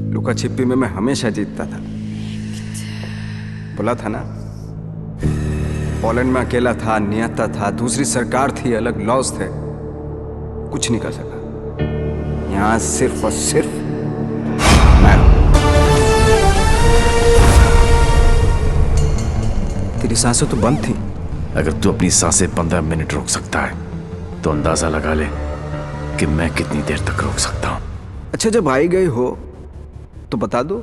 लुका छिपी में मैं हमेशा जीतता था, बोला था ना। पोलैंड में अकेला था, नियता था, दूसरी सरकार थी, अलग लॉज थे, कुछ नहीं कर सका। यहाँ सिर्फ और सिर्फ मैं। तेरी सांसें तो बंद थी। अगर तू अपनी सांसें 15 मिनट रोक सकता है तो अंदाजा लगा ले कि मैं कितनी देर तक रोक सकता हूं। अच्छा, जब आई गई हो तो बता दो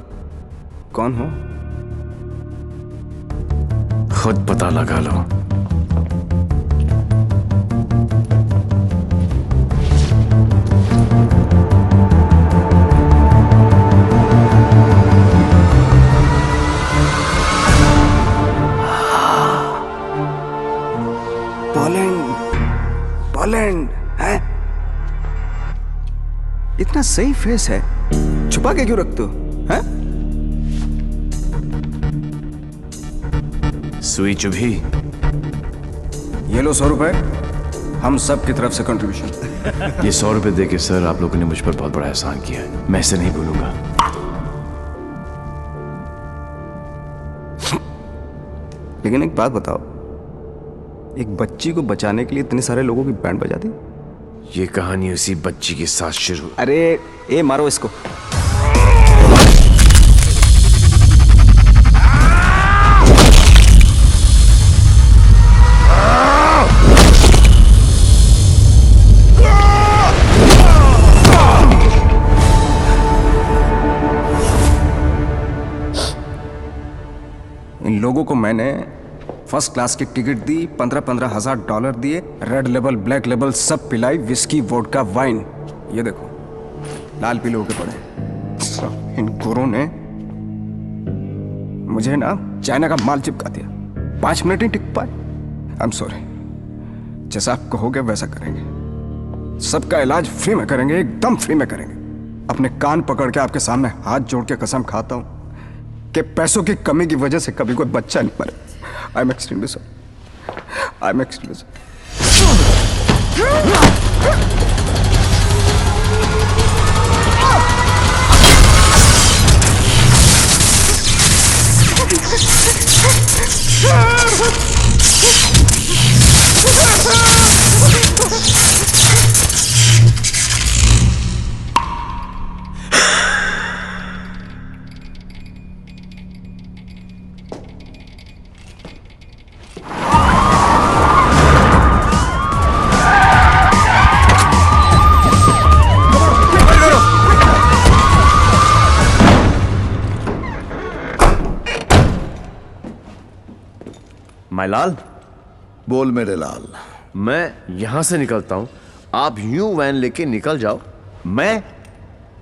कौन हो। खुद पता लगा लो। पोलैंड है? इतना सही फेस है, छुपा के क्यों रखते हो? हैं? सुई चुभी। ये लो 100 रुपए, हम सब की तरफ से कंट्रीब्यूशन। ये 100 रुपए देके सर आप लोगों ने मुझ पर बहुत बड़ा एहसान किया है, मैं इसे नहीं भूलूंगा। लेकिन एक बात बताओ, एक बच्ची को बचाने के लिए इतने सारे लोगों की बैंड बजा दी? ये कहानी उसी बच्ची के साथ शुरू। अरे ए मारो इसको। इन लोगों को मैंने फर्स्ट क्लास की टिकट दी, 15-15 हजार डॉलर दिए, रेड लेबल ब्लैक लेबल सब पिलाई, विस्की वोडका वाइन। ये देखो लाल पीले होके पड़े। इन गोरों ने मुझे ना चाइना का माल चिपका दिया, 5 मिनट ही टिक पाए। आई एम सॉरी, जैसा आप कहोगे वैसा करेंगे। सबका इलाज फ्री में करेंगे, एकदम फ्री में करेंगे। अपने कान पकड़ के आपके सामने हाथ जोड़ के कसम खाता हूं कि पैसों की कमी की वजह से कभी कोई बच्चा नहीं मरे। I'm extremely sorry. I'm extremely sorry. My लाल। बोल मेरे लाल। मैं यहां से निकलता हूं, आप यूं वैन लेके निकल जाओ, मैं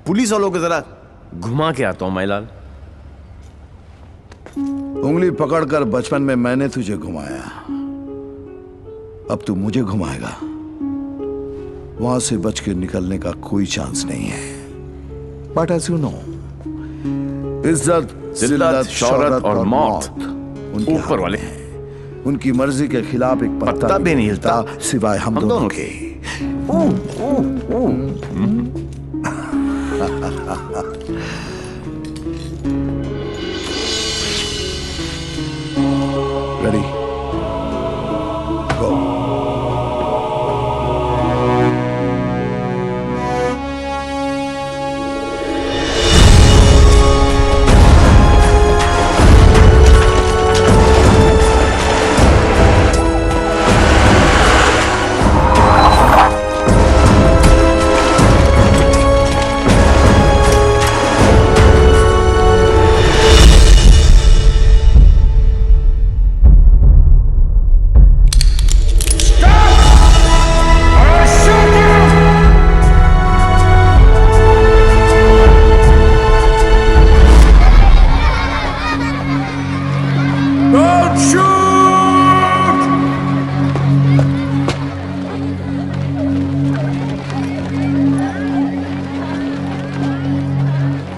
पुलिस वालों की तरह घुमा के आता हूं। माय लाल, उंगली पकड़कर बचपन में मैंने तुझे घुमाया, अब तू मुझे घुमाएगा। वहां से बच के निकलने का कोई चांस नहीं है। बट एज यू नो, इज्जत, जिल्लत, शौहरत और मौत उनके ऊपर वाले हैं। उनकी मर्जी के खिलाफ एक पत्ता भी नहीं हिलता सिवाय हम दोनों के। रेडी, गो।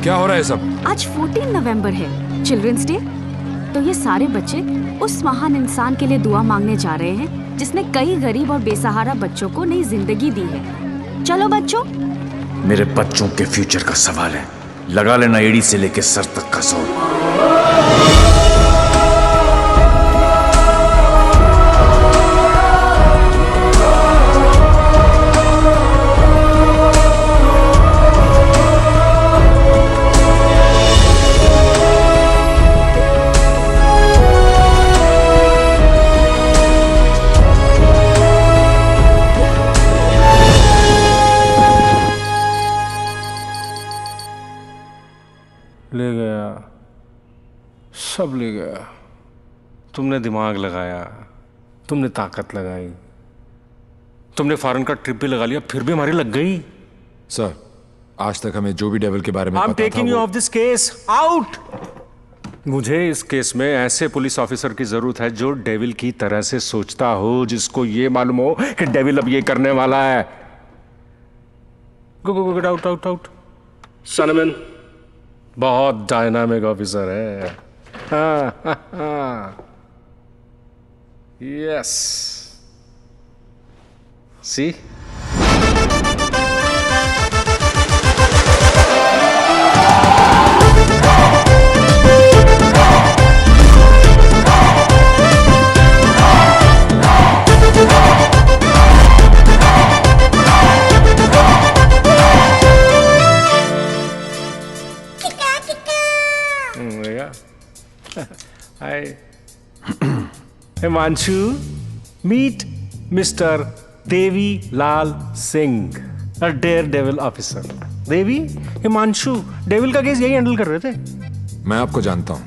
क्या हो रहा है सब? आज 14 नवंबर है, चिल्ड्रंस डे। तो ये सारे बच्चे उस महान इंसान के लिए दुआ मांगने जा रहे हैं जिसने कई गरीब और बेसहारा बच्चों को नई जिंदगी दी है। चलो बच्चों। मेरे बच्चों के फ्यूचर का सवाल है, लगा लेना एड़ी से लेके सर तक का जोर। सब ले गया। तुमने दिमाग लगाया, तुमने ताकत लगाई, तुमने फॉरेन का ट्रिप भी लगा लिया, फिर भी हमारी लग गई। सर, आज तक हमें जो भी डेविल के बारे में आई एम पता था taking you of this case out. मुझे इस केस में ऐसे पुलिस ऑफिसर की जरूरत है जो डेविल की तरह से सोचता हो, जिसको ये मालूम हो कि डेविल अब ये करने वाला है। गो गो गो, आउट आउट आउट। सनमैन बहुत डायनामिक ऑफिसर है। Yes, C Hi. Himanshu, meet Mr. Devi Lal Singh, a daredevil officer. Devi, Himanshu devil का केस यही हैंडल कर रहे थे। मैं आपको जानता हूं।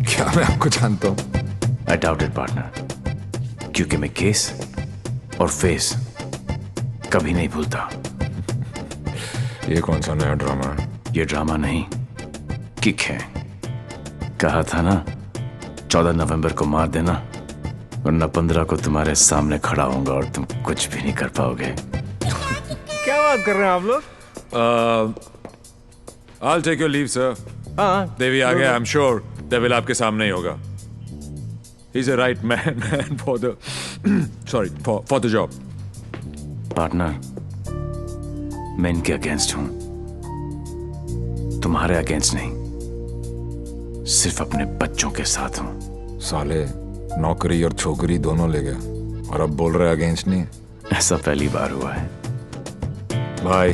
क्या मैं आपको जानता हूं? I doubt it, partner. क्योंकि मैं केस और फेस कभी नहीं भूलता। ये कौन सा नया ड्रामा है? ये ड्रामा नहीं, किक है। कहा था ना 14 नवंबर को मार देना, वरना 15 को तुम्हारे सामने खड़ा होऊंगा और तुम कुछ भी नहीं कर पाओगे। क्या बात कर रहे हैं आप लोग? I'll take your leave, sir. हाँ, देवी आ गया। I'm sure डेविल आपके सामने ही होगा। He's a right man for the for the job. Partner, मैं इनके अगेंस्ट हूं, तुम्हारे अगेंस्ट नहीं, सिर्फ अपने बच्चों के साथ हूं। साले नौकरी और छोकरी दोनों ले गया और अब बोल रहे अगेंस्ट नहीं। ऐसा पहली बार हुआ है। भाई,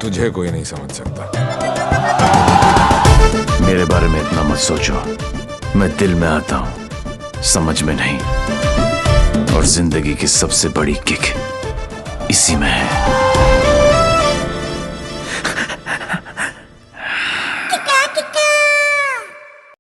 तुझे कोई नहीं समझ सकता। मेरे बारे में इतना मत सोचो, मैं दिल में आता हूं, समझ में नहीं। और जिंदगी की सबसे बड़ी किक इसी में है।